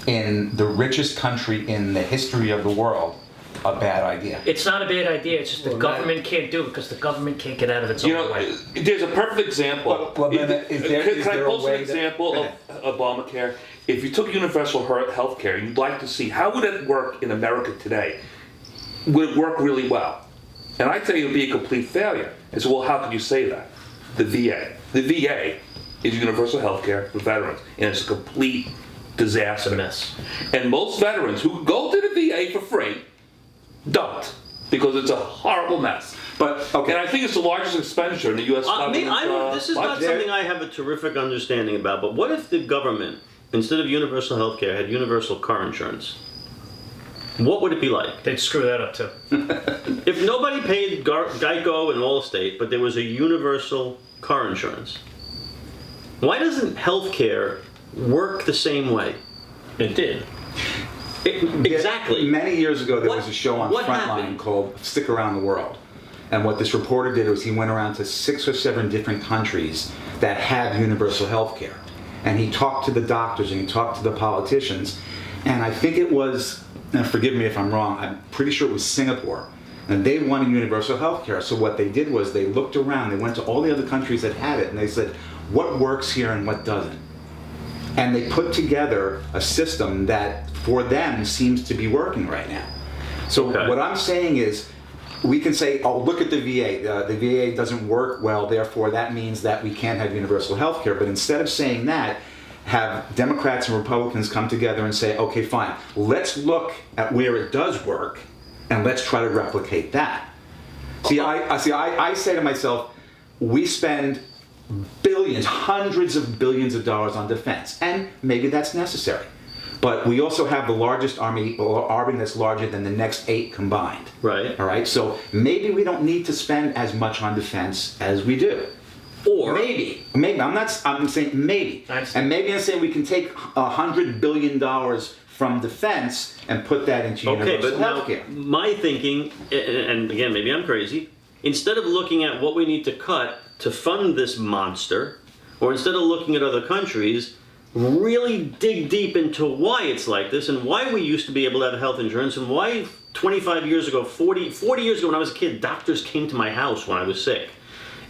in the richest country in the history of the world a bad idea? It's not a bad idea. It's just the government can't do it because the government can't get out of its You own know, way. there's a perfect example. Well, then, is there- can is I there a post an way that- example of Obamacare? If you took universal health care and you'd like to see how would it work in America today, would it work really well? And I tell you it would be a complete failure. And so, well, how could you say that? The VA. The VA is universal health care for veterans, and it's a complete disaster. It's a mess. And most veterans who go to the VA for free don't, because it's a horrible mess. But okay, And I think it's the largest expenditure in the U.S. government. This is not budget. something I have a terrific understanding about, but what if the government, instead of universal health care, had universal car insurance? What would it be like? They'd screw that up too. If nobody paid Geico and Allstate, but there was a universal car insurance, why doesn't healthcare work the same way? It did. Exactly. Many years ago, there What- was a show on what Frontline happened? called Stick Around the World. And what this reporter did was he went around to 6 or 7 different countries that have universal health care. And he talked to the doctors and he talked to the politicians. And I think it was, and forgive me if I'm wrong, I'm pretty sure it was Singapore. And they wanted universal health care. So what they did was they looked around, they went to all the other countries that had it, and they said, what works here and what doesn't? And they put together a system that for them seems to be working right now. So Okay. what I'm saying is, we can say, oh, look at the VA. The VA doesn't work well, therefore that means that we can't have universal health care. But instead of saying that, have Democrats and Republicans come together and say, okay, fine, let's look at where it does work and let's try to replicate that. See, I say to myself, we spend billions, hundreds of billions of dollars on defense, and maybe that's necessary. But we also have the largest army that's larger than the next 8 combined. Right. All right, so maybe we don't need to spend as much on defense as we do. Or Maybe. I'm saying maybe. I understand. And maybe I'm saying we can take $100 billion from defense and put that into okay, universal but now health care. my thinking, and again, maybe I'm crazy. Instead of looking at what we need to cut to fund this monster, or instead of looking at other countries, really dig deep into why it's like this and why we used to be able to have health insurance and why 25 years ago, 40 years ago when I was a kid, doctors came to my house when I was sick.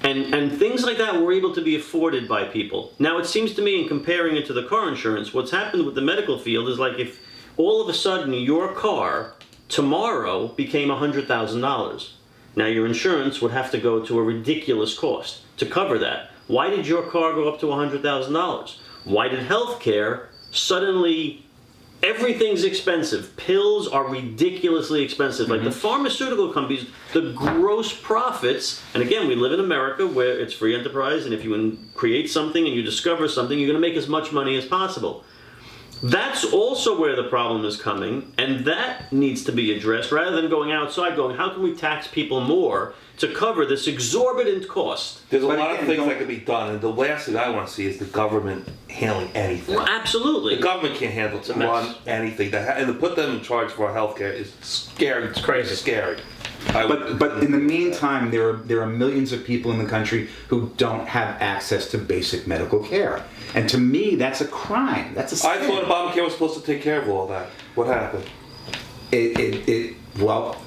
And things like that were able to be afforded by people. Now it seems to me, in comparing it to the car insurance, what's happened with the medical field is like if all of a sudden your car tomorrow became $100,000. Now your insurance would have to go to a ridiculous cost to cover that. Why did your car go up to $100,000? Why did healthcare suddenly everything's expensive. Pills are ridiculously expensive. Like the pharmaceutical companies, the gross profits, and again, we live in America where it's free enterprise, and if you create something and you discover something, you're going to make as much money as possible. That's also where the problem is coming, and that needs to be addressed rather than going outside going, how can we tax people more to cover this exorbitant cost? There's a lot of things that can be done, and the last thing I want to see is the government handling anything. Absolutely. The government can't handle to run anything, and to put them in charge of our healthcare is scary. It's crazy. Scary. But in the meantime, there are millions of people in the country who don't have access to basic medical care, and to me, that's a crime. That's a sin. I thought Obamacare was supposed to take care of all that. What happened? Well,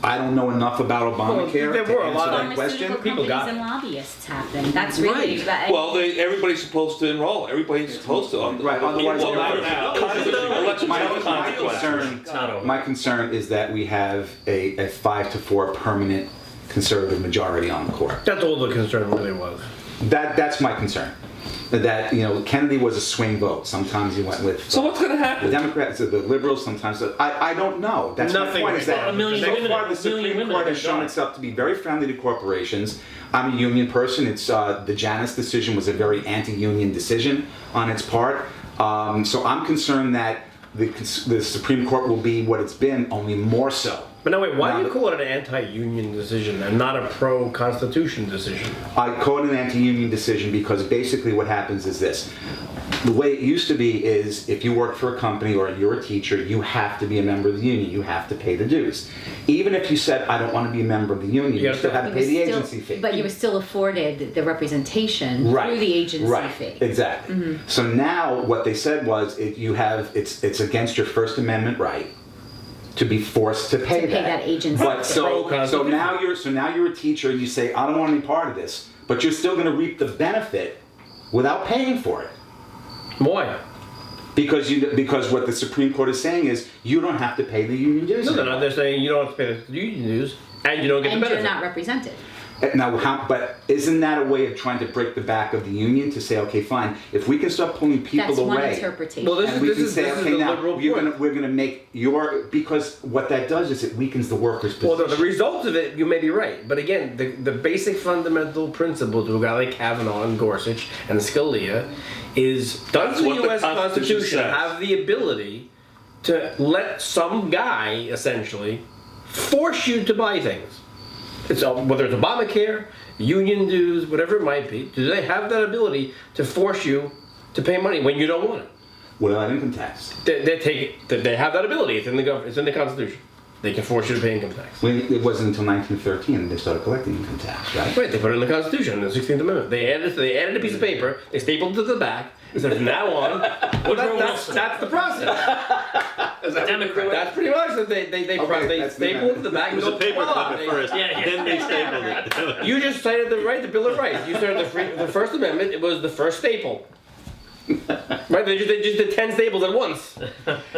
I don't know enough about Obamacare there to were a answer lot of that question. People People got and it. lobbyists happen. That's really Right. Well, everybody's supposed to enroll. Everybody's supposed to. Right, otherwise Well, they're not not. now. My concern is that we have a 5-4 permanent conservative majority on the court. That's all the concern really was. That's my concern. That Kennedy was a swing vote. Sometimes he went with So what's going to the happen? Democrats, the liberals. Sometimes I don't know. That's Nothing my point. right Is that now. A million so women- far the a million Supreme women Court have has shown died. itself to be very friendly to corporations. I'm a union person. It's the Janus decision was a very anti-union decision on its part. So I'm concerned that the Supreme Court will be what it's been, only more so. But no, wait, why do you call it an anti-union decision and not a pro-constitution decision? I call it an anti-union decision because basically what happens is this. The way it used to be is if you work for a company or you're a teacher, you have to be a member of the union. You have to pay the dues. Even if you said, I don't want to be a member of the union, you still have to pay the agency fee. But you were still afforded the representation through the agency fee. Exactly. So now what they said was it's against your First Amendment right to be forced to pay that agency But fee. so now you're a teacher and you say, I don't want to be part of this, but you're still going to reap the benefit without paying for it. Why? Because what the Supreme Court is saying is you don't have to pay the union dues. No, they're not. They're saying you don't have to pay the union dues and you don't get And the benefit. you're not represented. Now, but isn't that a way of trying to break the back of the union to say, okay, fine, if we can start pulling people That's one away, interpretation. Well, and we can say, this is okay, the now liberal we're gonna make because what that does is it weakens the workers' Well, position. the result of it, you may be right. But again, the basic fundamental principle to a guy like Kavanaugh and Gorsuch and Scalia is, does the what the U.S. Constitution Constitution says. have the ability to let some guy, essentially, force you to buy things? Whether it's Obamacare, union dues, whatever it might be, do they have that ability to force you to pay money when you don't want it? What about income tax? They have that ability. It's in the government. It's in the Constitution. They can force you to pay income tax. It wasn't until 1913 they started collecting income tax, right? Right, they put it in the Constitution, in the 16th Amendment. They added a piece of paper, they stapled it to the back, and said from now on, that's the process. Democrat. That's pretty much that they stapled it to the back. It was a paper clip at first, Yeah. then they stapled it. You just cited the Bill of Rights. You cited the First Amendment. It was the first staple. Right? They just did 10 staples at once.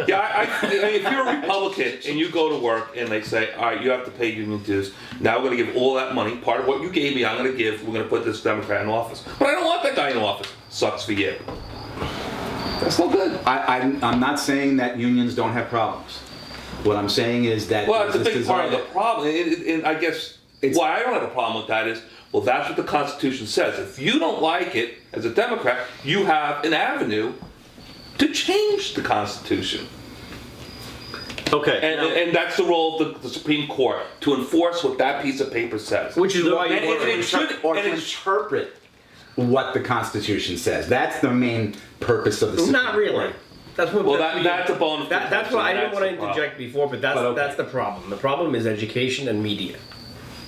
Yeah, if you're a Republican and you go to work and they say, all right, you have to pay union dues. Now we're going to give all that money. Part of what you gave me, I'm going to give. We're going to put this Democrat in office. But I don't want that guy in office. Sucks for you. That's no good. I'm not saying that unions don't have problems. What I'm saying is that Well, it's a this big part of the desire- problem. And I guess why I don't have a problem with that is, well, that's what the Constitution says. If you don't like it as a Democrat, you have an avenue to change the Constitution. Okay. And that's the role of the Supreme Court, to enforce what that piece of paper says. Which is why and you want it should, or and to it sh- interpret what the Constitution says. That's the main purpose of the Supreme Not really. Court. That's what. Well, that's a bone of That's what I didn't want to the problem. interject before, but But okay. that's the problem. The problem is education and media.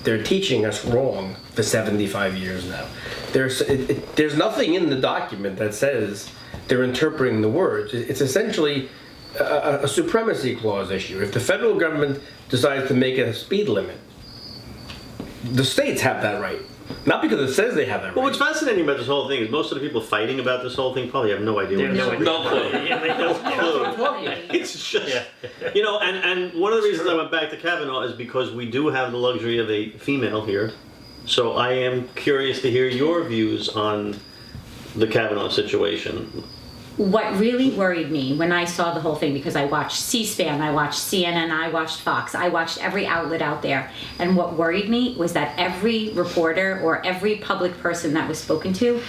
They're teaching us wrong for 75 years now. There's nothing in the document that says they're interpreting the words. It's essentially a supremacy clause issue. If the federal government decides to make a speed limit, the states have that right. Not because it says they have that right. Well, what's fascinating about this whole thing is most of the people fighting about this whole thing probably have no idea They what have it no is. idea. No clue. Yeah, they don't know. It's just, and one of the reasons I went back to Kavanaugh is because we do have the luxury of a female here. So I am curious to hear your views on the Kavanaugh situation. what really worried me when I saw the whole thing, because I watched C-SPAN, I watched CNN, I watched Fox, I watched every outlet out there, and what worried me was that every reporter or every public person that was spoken to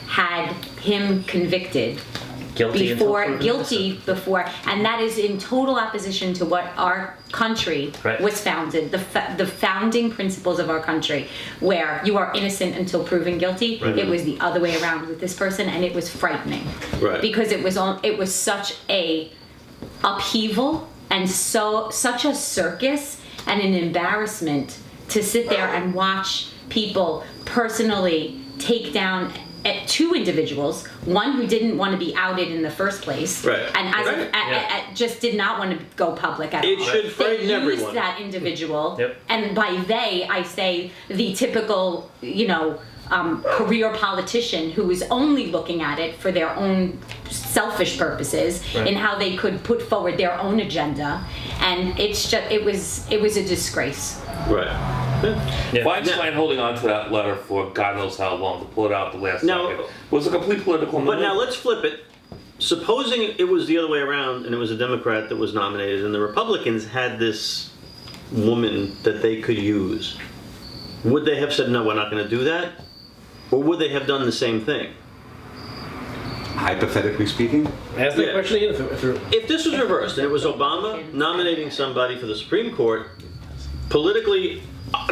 had him convicted Guilty before, and that is in total opposition to what our country Right. was founded, the founding principles of our country, where you are innocent until proven guilty. Right. It was the other way around with this person, and it was frightening, Right. because it was such a upheaval and such a circus and an embarrassment to sit there and watch people personally take down two individuals, one who didn't want to be outed in the first place, Right. and just did not want to go public at all. It should frighten They everyone. used that individual, Yep. and by they, I say the typical, career politician who is only looking at it for their own selfish purposes Right. in how they could put forward their own agenda, and it was a disgrace. Right. Yeah. Feinstein holding on to that letter for God knows how long to pull it out the last Now- second was a complete political But move. now let's flip it. Supposing it was the other way around and it was a Democrat that was nominated and the Republicans had this woman that they could use, would they have said, no, we're not going to do that? Or would they have done the same thing? Hypothetically speaking, Ask that Yeah. question again. If this was reversed and it was Obama nominating somebody for the Supreme Court, politically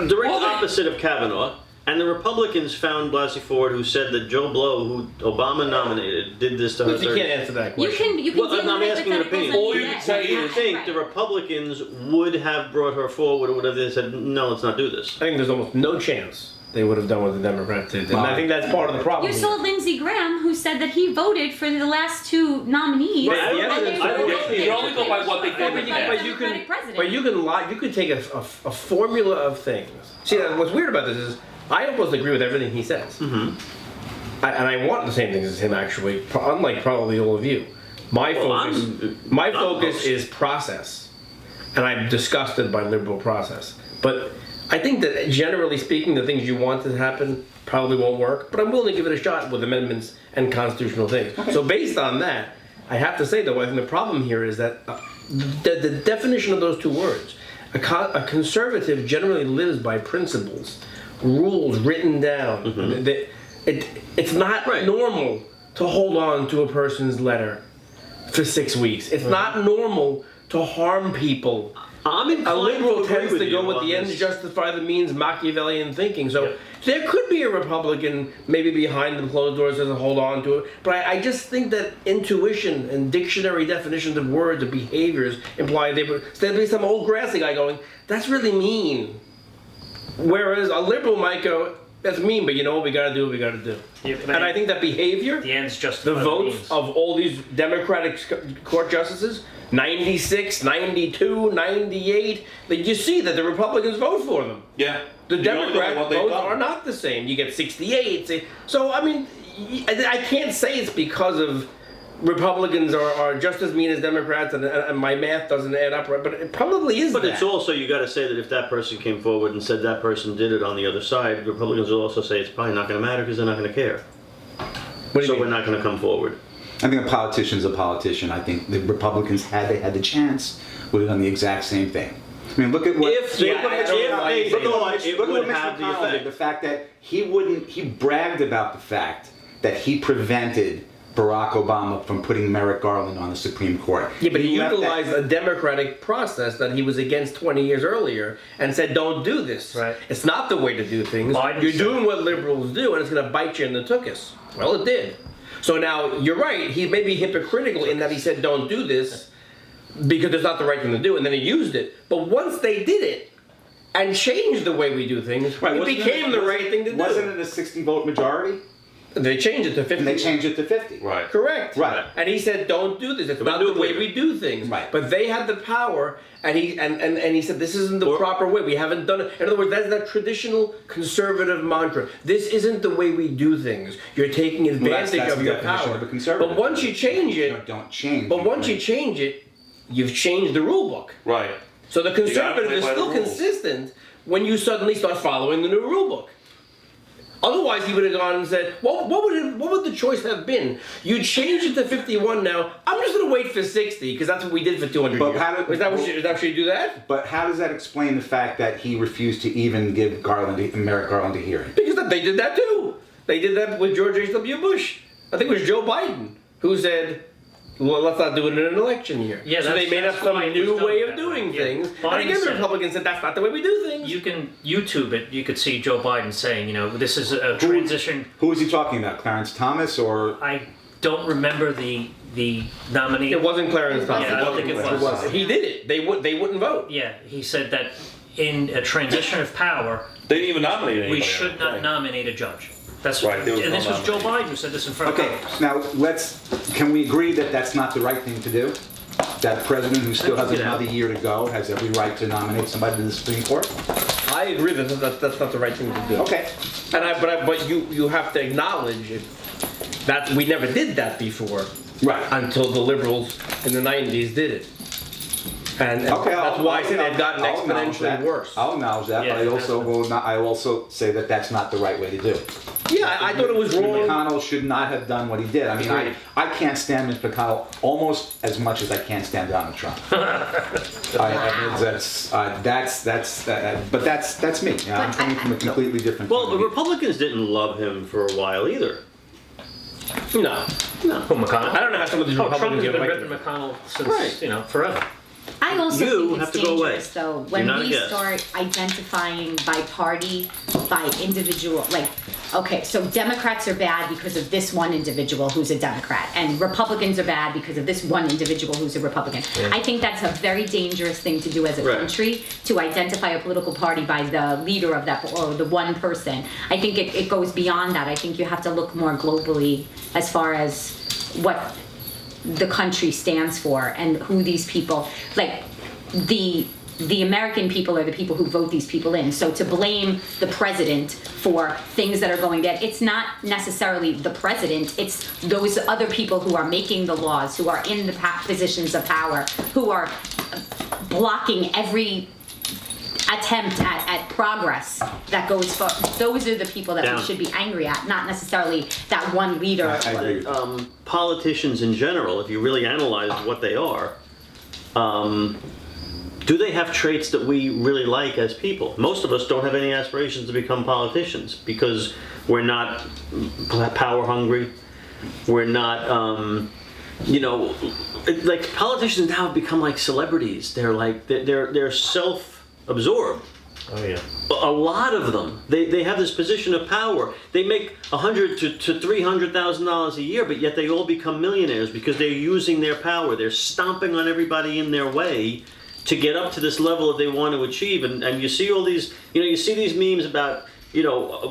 direct opposite of Kavanaugh, and the Republicans found Blasey Ford, who said that Joe Blow, who Obama nominated, did this to her. But you can't answer that You question. can Well, deal I'm with asking an hypotheticals opinion. any Or you day. can say, Do you think Right. the Republicans would have brought her forward, or whatever they said, no, let's not do this? I think there's almost no chance they would have done what the Democrats did. And Wow. I think that's part of the problem. You here. saw Lindsey Graham, who said that he voted for the last two nominees. But I don't and know- they I don't were know- voted you only go by what they for did the with that. But you Democratic can, president. but you can lie. You could take a formula of things. See, what's weird about this is I almost agree with everything he says, and I want the same things as him. Actually, unlike probably all of you, my I'm focus opposed. is process, and I'm disgusted by liberal process. But I think that generally speaking, the things you want to happen probably won't work. But I'm willing to give it a shot with amendments and constitutional things. So based on that, I have to say though, I think the problem here is that the definition of those two words, a conservative generally lives by principles, rules written down. It's not Right. normal to hold on to a person's letter for 6 weeks. It's not normal to harm people. I'm A inclined liberal to agree tends to you go with on the ends this. justify the means, Machiavellian thinking. So Yep. there could be a Republican maybe behind the closed doors as a hold on to it. But I just think that intuition and dictionary definitions of words and behaviors imply there'd be some old grassy guy going, that's really mean. Whereas a liberal might go, that's mean, but you know what we gotta do, what we gotta do. Yeah, but And I think that behavior, the ends justify the the votes means. of all these Democratic court justices, 96, 92, 98, that you see that the Republicans vote for them. Yeah. The You only know Democrat what they've votes done. are not the same. You get 68. So, I mean, I can't say it's because of Republicans are just as mean as Democrats and my math doesn't add up, right? But it probably is But that. it's also, you got to say that if that person came forward and said that person did it on the other side, Republicans will also say it's probably not going to matter because they're not going to care. What do you So mean? we're not going to come forward. I think a politician's a politician. I think the Republicans, had they had the chance, would have done the exact same thing. I mean, look at what. If they look at thought Mitch- it look at would what Mitch have the McConnell did. effect. The fact that he bragged about the fact that he prevented Barack Obama from putting Merrick Garland on the Supreme Court. Yeah, but he left that- utilized a democratic process that he was against 20 years earlier and said, don't do this. Right. It's not the way to do things. Biden You're said doing what liberals do and it's going to bite you in the tuchus. Well, it did. So now, you're right, he may be hypocritical in that he said, don't do this because it's not the right thing to do, and then he used it. But once they did it and changed the way we do things, Right, it wasn't became the right thing to do. Wasn't it a 60-vote majority? They changed it to 50. And they changed it to 50. Right. Correct. Right. And he said, "Don't do this. It's not the way we do things." Right. But they had the power, and he said, "This isn't the proper way. We haven't done it." In other words, that's that traditional conservative mantra. This isn't the way we do things. You're taking advantage that's of the your definition power. of a conservative. But once you change it, Don't change. but once you change it, you've changed the rule book. Right. So the conservative play is by the still rules. consistent when you suddenly start following the new rule book. Otherwise, he would have gone and said, what would the choice have been? You change it to 51 now. I'm just going to wait for 60 because that's what we did for 200 But years. how did- is that what you do that? But how does that explain the fact that he refused to even give Merrick Garland a hearing? Because they did that too. They did that with George H.W. Bush. I think it was Joe Biden who said, well, let's not do it in an election year. Yeah, so they made up that's some why it new was done way of that doing way. things. Yeah. And again, Biden the said- Republicans said that's not the way we do things. You can YouTube it. You could see Joe Biden saying, you know, this is a transition. Who was he talking about? Clarence Thomas or? I don't remember the nominee. It wasn't Clarence Thomas. Yeah, I don't think it was. He did it. They wouldn't vote. Yeah, he said that in a transition of power, They didn't even nominate anybody. we should not nominate a judge. That's Right, there was and no this was Joe nomination. Biden who said this in front Okay, of Congress. now can we agree that that's not the right thing to do? That a president who still has can see that. another year to go has every right to nominate somebody to the Supreme Court? I agree that that's not the right thing to do. Okay. But you have to acknowledge it, that we never did that before. Right. Until the liberals in the 90s did it. And Okay, that's why I say they've gotten I'll acknowledge exponentially that. worse. I'll acknowledge that, Yeah, but I also say that that's not the right way to do it. Yeah, I thought it was wrong. McConnell should not have done what he did. I mean, Agreed. I can't stand Mitch McConnell almost as much as I can't stand Donald Trump. But that's me. You know, I'm But coming from a completely different. Well, point the of view. Republicans didn't love him for a while either. No. Who, McConnell? I don't know how some of these Trump has Republicans been get ripping elected. McConnell since, Right. you know, forever. I also You think have it's to go away. dangerous though when You're not a we guest. start identifying by party, by individual. Like, okay, so Democrats are bad because of this one individual who's a Democrat, and Republicans are bad because of this one individual who's a Republican. I think that's a very dangerous thing to do as a Right. country, to identify a political party by the leader of that or the one person. I think it goes beyond that. I think you have to look more globally as far as what the country stands for and who these people, like the American people are the people who vote these people in. So to blame the president for things that are going bad, it's not necessarily the president, it's those other people who are making the laws, who are in the positions of power, who are blocking every attempt at progress that goes for. Those are the people that we Down. should be angry at, not necessarily that one leader. I agree with you. Politicians in general, if you really analyze what they are, do they have traits that we really like as people? Most of us don't have any aspirations to become politicians because we're not power hungry. We're not, like politicians now have become like celebrities. They're like they're self-absorbed. Oh, yeah. A lot of them, they have this position of power. They make $100,000 to $300,000 a year, but yet they all become millionaires because they're using their power. They're stomping on everybody in their way to get up to this level that they want to achieve. And you see all these, you see these memes about,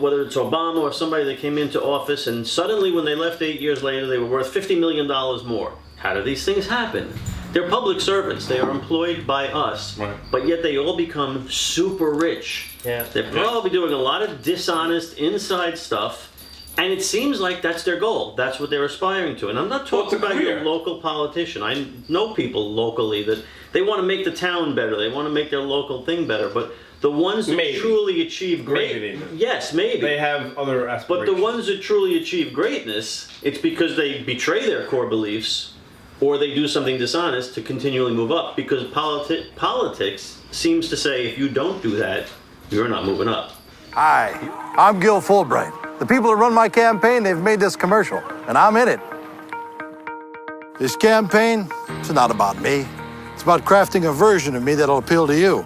whether it's Obama or somebody that came into office, and suddenly when they left 8 years later, they were worth $50 million more. How do these things happen? They're public servants. They are employed by us, Right. but yet they all become super rich. Yeah. They're probably doing a lot of dishonest inside stuff, and it seems like that's their goal. That's what they're aspiring to. And I'm not Well, it's talking a about your career. local politician. I know people locally that they want to make the town better. They want to make their local thing better. But the ones that Maybe. truly achieve Maybe. yes, maybe. They have other But aspirations. the ones that truly achieve greatness, it's because they betray their core beliefs or they do something dishonest to continually move up. Because politics seems to say if you don't do that, you're not moving up. Hi, I'm Gil Fulbright. The people that run my campaign, they've made this commercial, and I'm in it. This campaign, it's not about me. It's about crafting a version of me that'll appeal to you.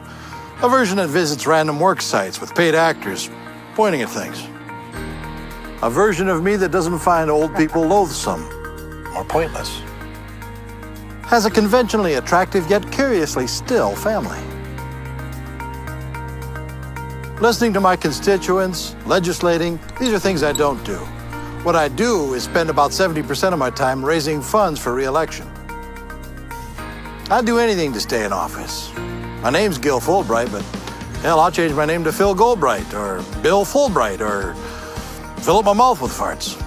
A version that visits random work sites with paid actors pointing at things. A version of me that doesn't find old people loathsome or pointless. Has a conventionally attractive yet curiously still family. Listening to my constituents, legislating, these are things I don't do. What I do is spend about 70% of my time raising funds for re-election. I'd do anything to stay in office. My name's Gil Fulbright, but hell, I'll change my name to Phil Goldbright or Bill Fulbright or fill up my mouth with farts.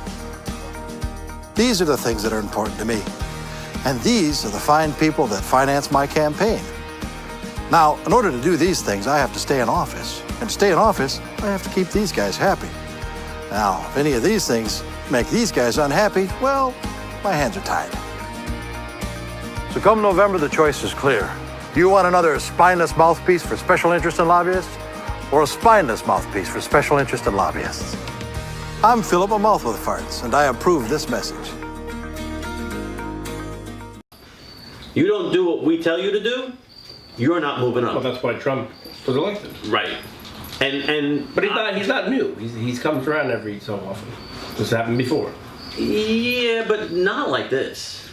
These are the things that are important to me. And these are the fine people that finance my campaign. Now, in order to do these things, I have to stay in office. And to stay in office, I have to keep these guys happy. Now, if any of these things make these guys unhappy, well, my hands are tied. So come November, the choice is clear. Do you want another spineless mouthpiece for special interest and lobbyists, or a spineless mouthpiece for special interest and lobbyists? I'm Philip, a mouth with farts, and I approve this message. You don't do what we tell you to do, you're not moving Well, up. that's why Trump was elected. Right. And But he's not new. He's comes around every so often. This happened before. yeah, but not like this.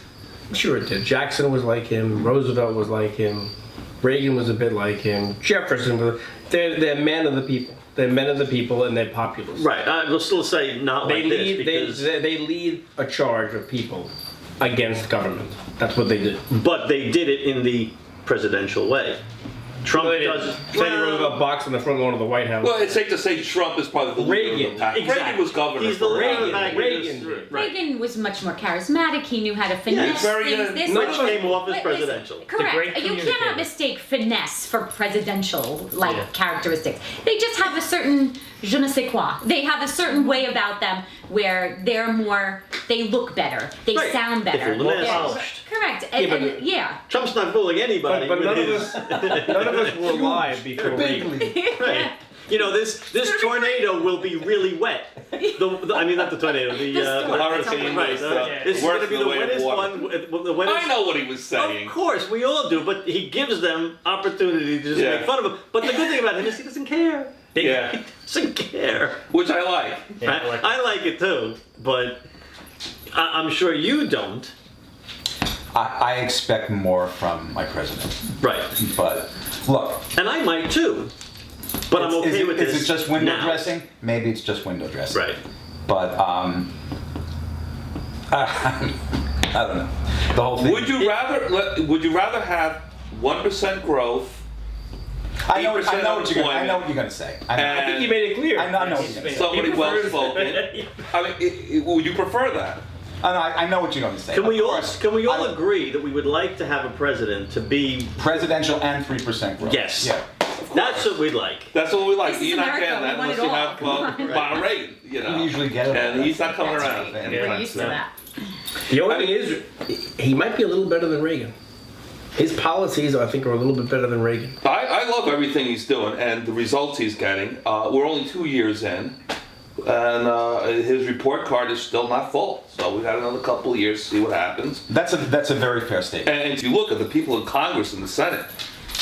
Sure it did. Jackson was like him. Roosevelt was like him. Reagan was a bit like him. Jefferson was. They're men of the people. They're men of the people, and they're populists. Right. I will still say not They like this lead. because, They lead a charge of people against government. That's what they did. but they did it in the presidential way. Trump They does. Teddy Roosevelt boxed on the front lawn of the White House. Well, it's safe to say Trump is probably the leader of Reagan. the pack. Exactly. Reagan was governor. He's the for leader of the Reagan. pack. Reagan. Right. Reagan was much more charismatic. He knew how to finesse very, things. This none Which of us- came off as But presidential. listen, correct. great You communicator. cannot mistake finesse for presidential like Yeah. characteristics. They just have a certain je ne sais quoi. They have a certain way about them where they're more. They look better. They Right. sound They better. fool the They're- masses. Correct. Yeah, but- And yeah. Trump's not fooling anybody. But with none of his- us were alive before Reagan. Right. You know, this tornado will be really wet. I mean, not the tornado. The storm. Hurricane Right. was, This is worse going to be in the the way of wettest water. one. The wettest. I know what he was saying. Of course, we all do, but he gives them opportunity to just Yeah. make fun of him. But the good thing about him is he doesn't care. Yeah. He doesn't care. Which I like. Yeah, I like it too, but I'm sure you don't. I expect more from my president. Right. But look, And I might too. But I'm okay with this. Is it just window now. dressing? Maybe it's just window dressing. Right. But I don't know. The whole thing. Would you rather have 1% growth? I know 8% what you're gonna. I unemployment, know what you're gonna say. I know. I think you made it clear. I know what you're gonna say. somebody He well prefers- spoken? I mean, would you prefer that? I know what you're gonna say. Can we Of all course. can we all I- agree that we would like to have a president to be presidential and 3% growth? Yes. Yeah. That's what we'd like. That's what we like. This is You're not America, getting we that want unless it you all. have Come on. Ronald Reagan, you know. We usually get it. And he's not coming That's around. right. Yeah. We're used to that. The only thing is, he might be a little better than Reagan. His policies, I think, are a little bit better than Reagan. I love everything he's doing and the results he's getting. We're only 2 years in, and his report card is still not full. So we've got another couple of years to see what happens. That's a very fair statement. And if you look at the people in Congress and the Senate,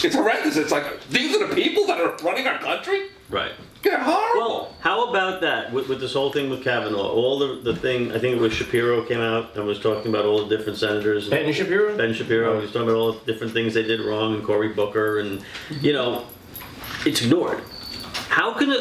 it's horrendous. It's like, these are the people that are running our country? Right. They're horrible. Well, how about that with this whole thing with Kavanaugh? All the thing, I think it was Shapiro came out and was talking about all the different senators. Ben Shapiro? Ben Shapiro, he was talking about all the different things they did wrong, and Cory Booker, and you know, it's ignored. How can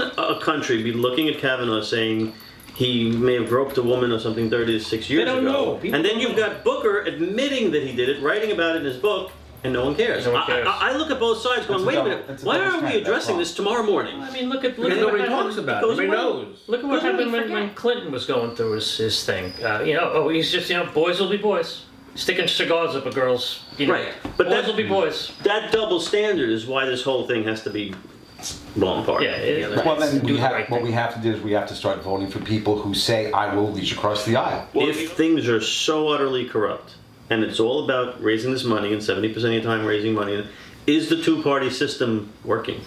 a country be looking at Kavanaugh saying he may have groped a woman or something 36 years don't ago, know. People and then don't you've know. got Booker admitting that he did it, writing about it in his book, and no one cares. No one cares. I look at both sides, going, That's a wait a double- minute, that's a why double aren't we standard, addressing that's this tomorrow morning? I mean, look at Because what nobody happened. talks about it. goes Nobody away. knows. Look at what Nobody happened when forget. Clinton was going through his thing. You know, oh, he's just, you know, boys will be boys. Sticking cigars up a girl's, you know, Right, but boys that- will be boys. That double standard is why this whole thing has to be blown apart. Yeah, it- Well, then Do we the have, right what thing. we have to do is we have to start voting for people who say, I will lead you across the aisle. Well, If things are so utterly corrupt, and it's all about raising this money, and 70% of your time raising money, is the two-party system working?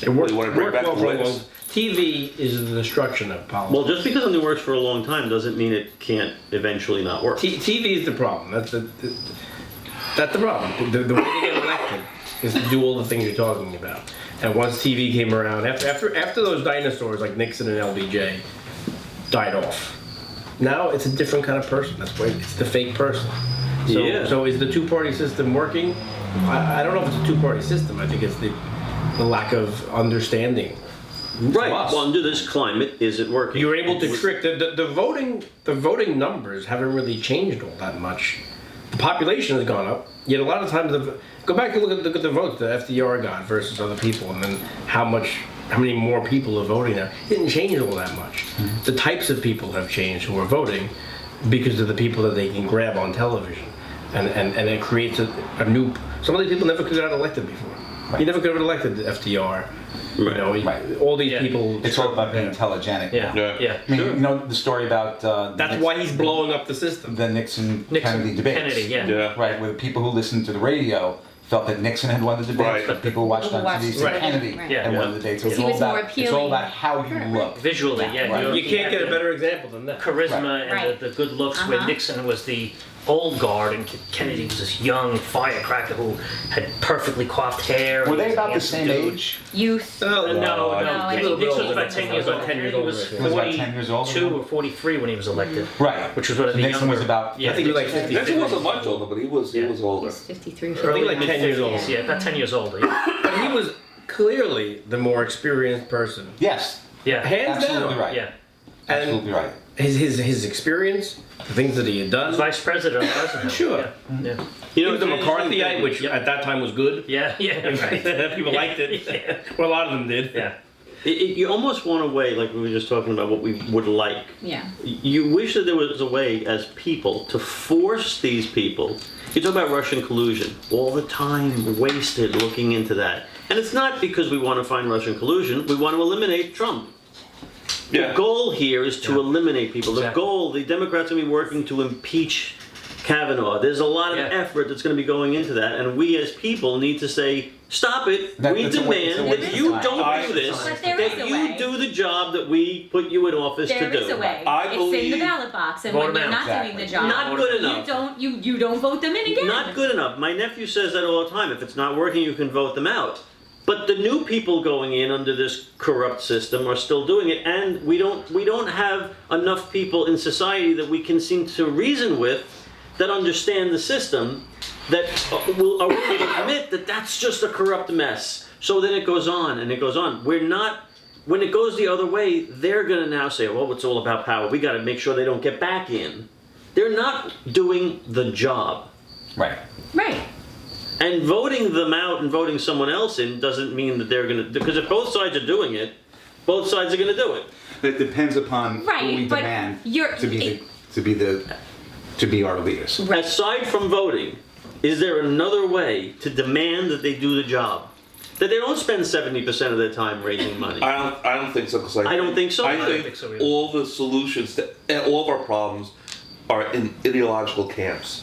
It worked, You wanna bring back well the for a rights? long- TV is the destruction of politics. Well, just because something works for a long time doesn't mean it can't eventually not work. TV is the problem. That's the problem. The way they get elected is to do all the things you're talking about. And once TV came around, after those dinosaurs like Nixon and LBJ died off, now it's a different kind of person. That's why it's the fake person. So, Yeah. so is the two-party system working? I don't know if it's a two-party system. I think it's the lack of understanding. Right. us. Well, under this climate, is it working? You were able to trick the voting numbers haven't really changed all that much. The population has gone up, yet a lot of times go back and look at the votes that FDR got versus other people, and then how many more people are voting now. It didn't change all that much. The types of people have changed who are voting because of the people that they can grab on television, and it creates a new. Some of these people never could have got elected before. You never could have elected FDR. You know, Right. all these Yeah. people. It's all about being telegenic. Yeah. Yeah. Yeah. I mean, you know the story about That's why he's blowing up the system. the Nixon-Kennedy debates. Kennedy, yeah. Yeah. Right, where the people who listened to the radio felt that Nixon had won the debates, Right. but people who watched on TV said Right. Kennedy Right. had Yeah. won the debates. So Because he was more it's all appealing. about how you look. Visually, yeah. Right. You can't get a better example than that. Charisma and Right. the good looks, where Uh-huh. Nixon was the old guard and Kennedy was this young firecracker who had perfectly coiffed hair. Were and they was a about the handsome same dude. age? Youth. No, I Kennedy- think Nixon was older. about 10 years old. 10 years Kennedy was older, He was about 10 years older? 42 or 43 when he was elected. Right. Which was one of So the Nixon was younger- about. Yeah, I think he was like 50. Nixon wasn't much older, but he was older. He's 53. I think like 10 years old. Yeah, about 10 years older. Yeah. But he was clearly the more experienced person. Yes, Yeah. Hands absolutely down. right. Yeah. Absolutely right. His experience, the things that he had done. Vice president of Eisenhower. Sure. Yeah. Yeah. He was the it's McCarthyite, which Yep. at that time was good. Yeah. Right. People liked it. Yeah. Well, a lot of them did. Yeah. You almost want a way, like we were just talking about, what we would like. Yeah. You wish that there was a way, as people, to force these people. You talk about Russian collusion, all the time wasted looking into that. And it's not because we want to find Russian collusion, we want to eliminate Trump. Yeah. The goal here is to eliminate people. The Exactly. goal, the Democrats are going to be working to impeach Kavanaugh. There's a lot of Yeah. effort that's going to be going into that, and we as people need to say, stop it. That- We it's a wa- it's a demand waste that of you time. don't do this, But there is that a you way. do the job that we put you in office There to do. is a way. I It's in believe- the ballot box, and Vote when them you're out. not doing the job, Not good enough. you don't vote them in again. Not good enough. My nephew says that all the time. If it's not working, you can vote them out. But the new people going in under this corrupt system are still doing it, and we don't have enough people in society that we can seem to reason with that understand the system that are willing to admit that that's just a corrupt mess. So then it goes on and it goes on. We're not. When it goes the other way, they're going to now say, well, it's all about power. We got to make sure they don't get back in. They're not doing the job. Right. Right. And voting them out and voting someone else in doesn't mean that they're going to, because if both sides are doing it, both sides are going to do it. It depends upon who Right, we but demand you're- to be our leaders. Aside from voting, is there another way to demand that they do the job? That they don't spend 70% of their time raising money? I don't think so. 'Cause I don't think so I either. think, I don't think so either. all the solutions to all of our problems are in ideological camps,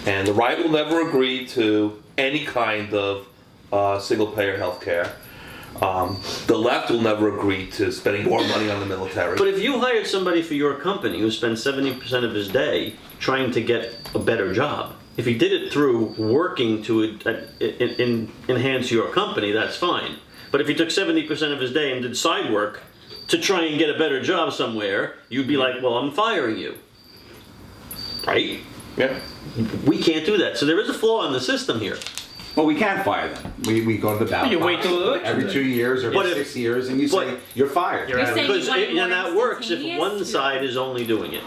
and the right will never agree to any kind of single-payer health care. The left will never agree to spending more money on the military. But if you hired somebody for your company who spends 70% of his day trying to get a better job, if he did it through working to enhance your company, that's fine. But if he took 70% of his day and did side work to try and get a better job somewhere, you'd be like, well, I'm firing you. Right? yeah. We can't do that. So there is a flaw in the system here. Well, we can't fire them. We go to the ballot You wait box till the election every day. 2 years or But every if- 6 years, and you but- say you're fired. You're You're right. saying you Because want it more and that works if instantaneous? one side is only doing it.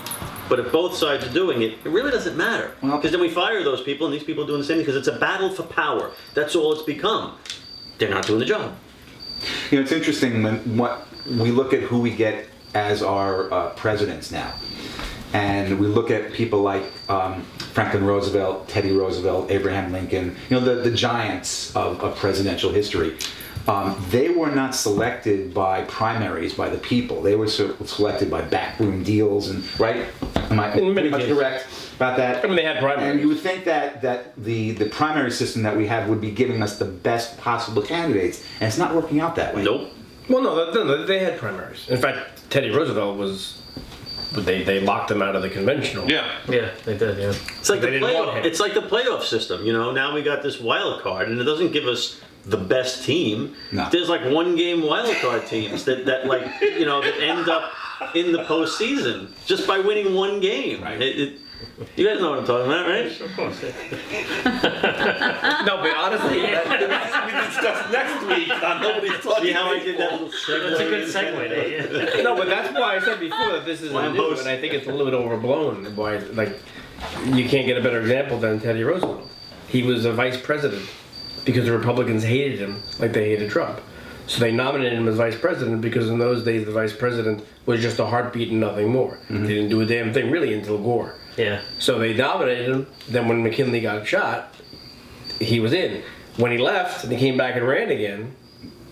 But if both sides are doing it, it really doesn't matter. Well- Because then we fire those people, and these people are doing the same thing, because it's a battle for power. That's all it's become. They're not doing the job. You know, it's interesting when what we look at who we get as our presidents now, and we look at people like Franklin Roosevelt, Teddy Roosevelt, Abraham Lincoln. You know, the giants of presidential history. They were not selected by primaries by the people. They were selected by backroom deals and right. Am I In many pretty much cases. correct about that? I mean, they had primaries. And you would think that the primary system that we have would be giving us the best possible candidates, and it's not working out that way. Nope. Well, no, they had primaries. In fact, Teddy Roosevelt was. They locked him out of the conventional. Yeah. Yeah, they did. Yeah. It's like They the didn't want playoff. him. It's like the playoff system. You know, now we got this wild card, and it doesn't give us the best team. No. There's like one game wild card teams that like that end up in the postseason just by winning one game. Right. You guys know what I'm talking about, right? Of course. No, but honestly, We discuss next week on Nobody's Talking See how I did that Baseball. little segue? That's a good segue there. Yeah. no, but that's why I said before that this is Well, new, most- and I think it's a little bit overblown. Why, like, you can't get a better example than Teddy Roosevelt. He was a vice president because the Republicans hated him like they hated Trump. So they nominated him as vice president because in those days the vice president was just a heartbeat and nothing more. They didn't do a damn thing really until Gore. Yeah. So they nominated him. Then when McKinley got shot, he was in. When he left and he came back and ran again,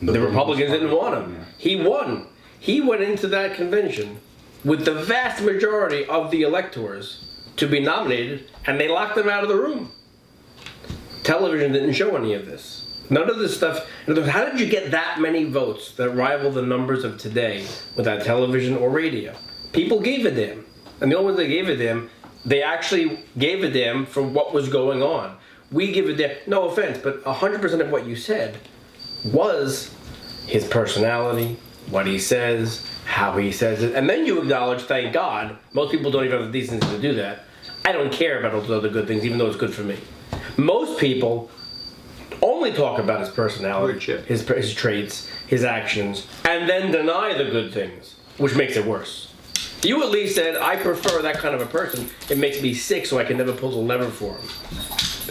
the Republicans didn't want him. He won. He went into that convention with the vast majority of the electors to be nominated, and they locked him out of the room. Television didn't show any of this. None of this stuff. In other words, how did you get that many votes that rival the numbers of today without television or radio? People gave a damn. And the only ones they gave a damn, they actually gave a damn for what was going on. We give a damn, no offense, but 100% of what you said was his personality, what he says, how he says it. And then you acknowledge, thank God, most people don't even have the decency to do that. I don't care about all those other good things, even though it's good for me. Most people only talk about his personality, his traits, his actions, and then deny the good things, which makes it worse. You at least said, I prefer that kind of a person. It makes me sick, so I can never pull the lever for him.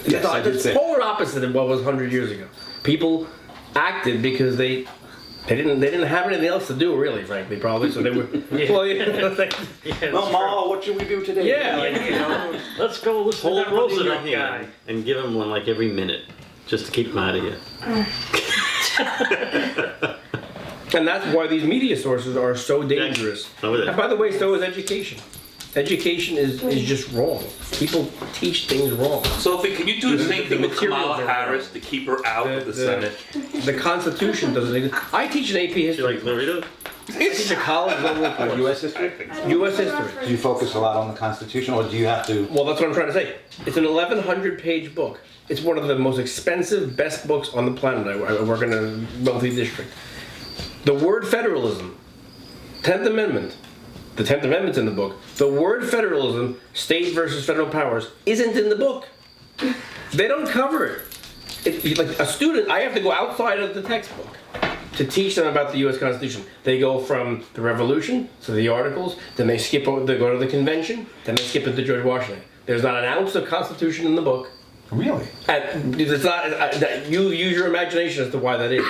Yes, I did It's say. polar opposite of what was 100 years ago. People acted because they didn't have anything else to do, really, frankly, probably. So they were. Well, Ma, what should we do today? Yeah, like, you know. Let's go listen to Hold that one in your Roosevelt guy. hand and give him one like every minute, just to keep him out of you. And that's why these media sources are so dangerous. Over there. And by the way, so is education. Education is just wrong. People teach things wrong. Sophie, can you do the same thing with materials Kamala are Harris to keep her out of the Senate? The Constitution doesn't exist. I teach an AP You history. like Doritos? I teach a college level course. U.S. history? U.S. history. Do you focus a lot on the Constitution, or do you have to? Well, that's what I'm trying to say. It's an 1,100-page book. It's one of the most expensive, best books on the planet. I work in a wealthy district. The word federalism, 10th Amendment, the 10th Amendment's in the book. The word federalism, state versus federal powers, isn't in the book. They don't cover it. Like a student, I have to go outside of the textbook to teach them about the U.S. Constitution. They go from the Revolution to the Articles, then they skip over, they go to the Convention, then they skip into George Washington. There's not an ounce of Constitution in the book. Really? And it's not. You use your imagination as to why that is.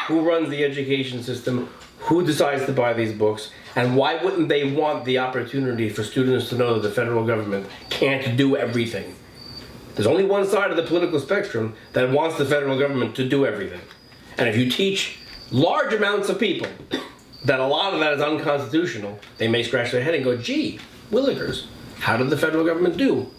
Who runs the education system? Who decides to buy these books? And why wouldn't they want the opportunity for students to know that the federal government can't do everything? There's only one side of the political spectrum that wants the federal government to do everything. And if you teach large amounts of people that a lot of that is unconstitutional, they may scratch their head and go, gee, Willikers, how did the federal government do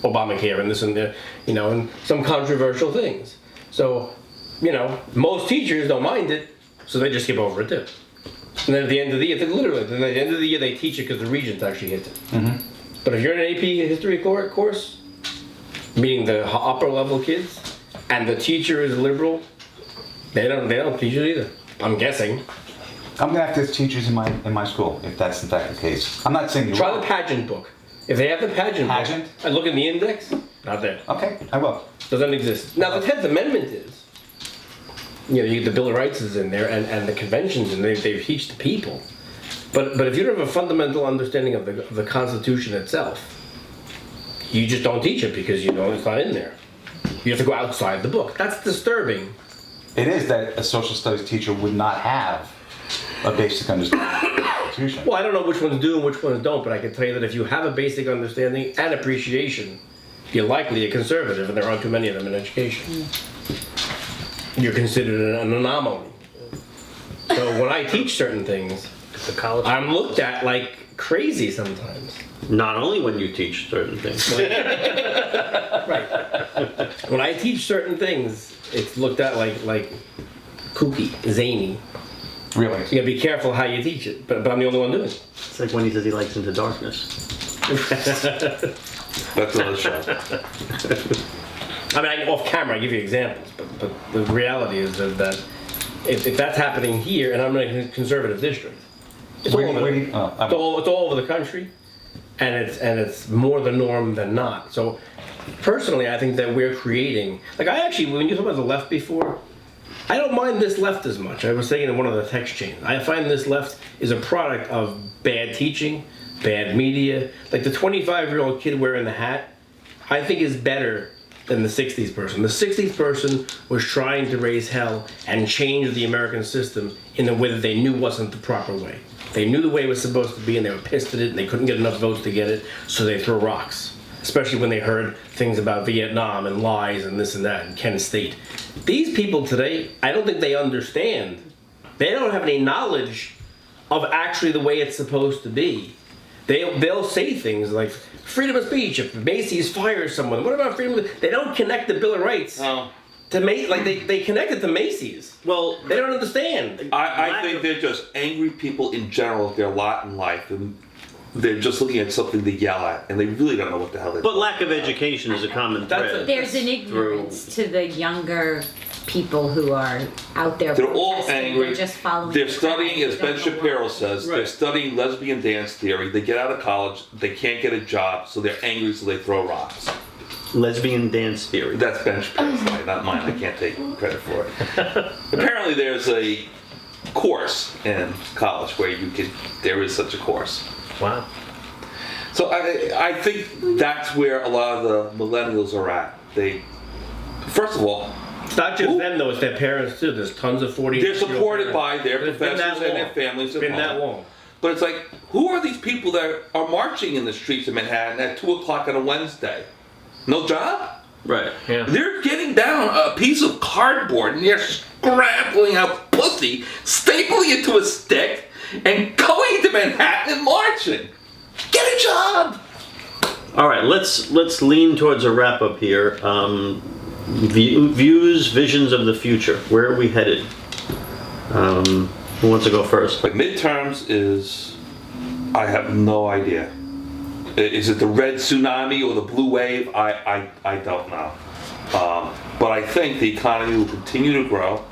Obamacare and this and that, you know, and some controversial things. So, you know, most teachers don't mind it, so they just skip over it too. And then at the end of the year, literally, then at the end of the year they teach it because the regents actually hit it. Mm-hmm. But if you're in an AP history course, meaning the upper level kids, and the teacher is liberal, they don't teach it either. I'm guessing. I'm gonna have to have teachers in my school if that's in fact the case. I'm not saying you're Try wrong. the pageant book. If they have the pageant book, and look in the index, not there. Okay, I will. Doesn't exist. Now the 10th Amendment is, you know, the Bill of Rights is in there, and the conventions, and they teach the people. But if you don't have a fundamental understanding of the Constitution itself, you just don't teach it because you know it's not in there. You have to go outside the book. That's disturbing. It is that a social studies teacher would not have a basic understanding of the Constitution. Well, I don't know which ones do and which ones don't, but I can tell you that if you have a basic understanding and appreciation, you're likely a conservative, and there aren't too many of them in education. You're considered an anomaly. So when I teach certain things, The college. I'm looked at like crazy sometimes. Not only when you teach certain things. Right. When I teach certain things, it's looked at like kooky, zany. Really? You gotta be careful how you teach it, but I'm the only one doing it. It's like when he says he likes Into Darkness. That's another show. I mean, off camera, I give you examples, but the reality is that if that's happening here, and I'm in a conservative district, it's all over the country, and it's more the norm than not. So, personally, I think that we're creating. Like I actually, when you talk about the left before, I don't mind this left as much. I was saying in one of the text chains, I find this left is a product of bad teaching, bad media. Like the 25-year-old kid wearing the hat, I think is better than the 60s person. The 60s person was trying to raise hell and change the American system in a way that they knew wasn't the proper way. They knew the way it was supposed to be, and they were pissed at it, and they couldn't get enough votes to get it, so they threw rocks. especially when they heard things about Vietnam and lies and this and that and Kent State. These people today, I don't think they understand. They don't have any knowledge of actually the way it's supposed to be. They'll say things like freedom of speech. If Macy's fires someone, what about freedom? They don't connect the Bill of Rights to like they connect it to Macy's. Well, They don't understand. I think they're just angry people in general with their lot in life, and they're just looking at something to yell at, and they really don't know what the hell they're but lack of education is a common That's thread. There's an ignorance to the younger people who are out there. They're all protesting. angry. They're just following. They're the studying, crowd. as They Ben don't know Shapiro why. says, they're Right. studying lesbian dance theory. They get out of college, they can't get a job, so they're angry, so they throw rocks. Lesbian dance theory. That's Ben Shapiro's line, not mine. I can't take credit for it. Apparently, there's a course in college where there is such a course. Wow. So I think that's where a lot of the millennials are at. First of all, It's not just Who? them though; it's their parents too. There's tons of 40. they're supported by their It's been that professors and their long. families It's at been home. that long. But it's like, who are these people that are marching in the streets of Manhattan at 2 o'clock on a Wednesday? No job? Right. Yeah. They're getting down a piece of cardboard and they're scrabbling out pussy, stapling it to a stick, and going to Manhattan and marching. Get a job! All right, let's lean towards a wrap up here. Views, visions of the future. Where are we headed? Who wants to go first? But midterms is, I have no idea. Is it the red tsunami or the blue wave? I don't know. But I think the economy will continue to grow,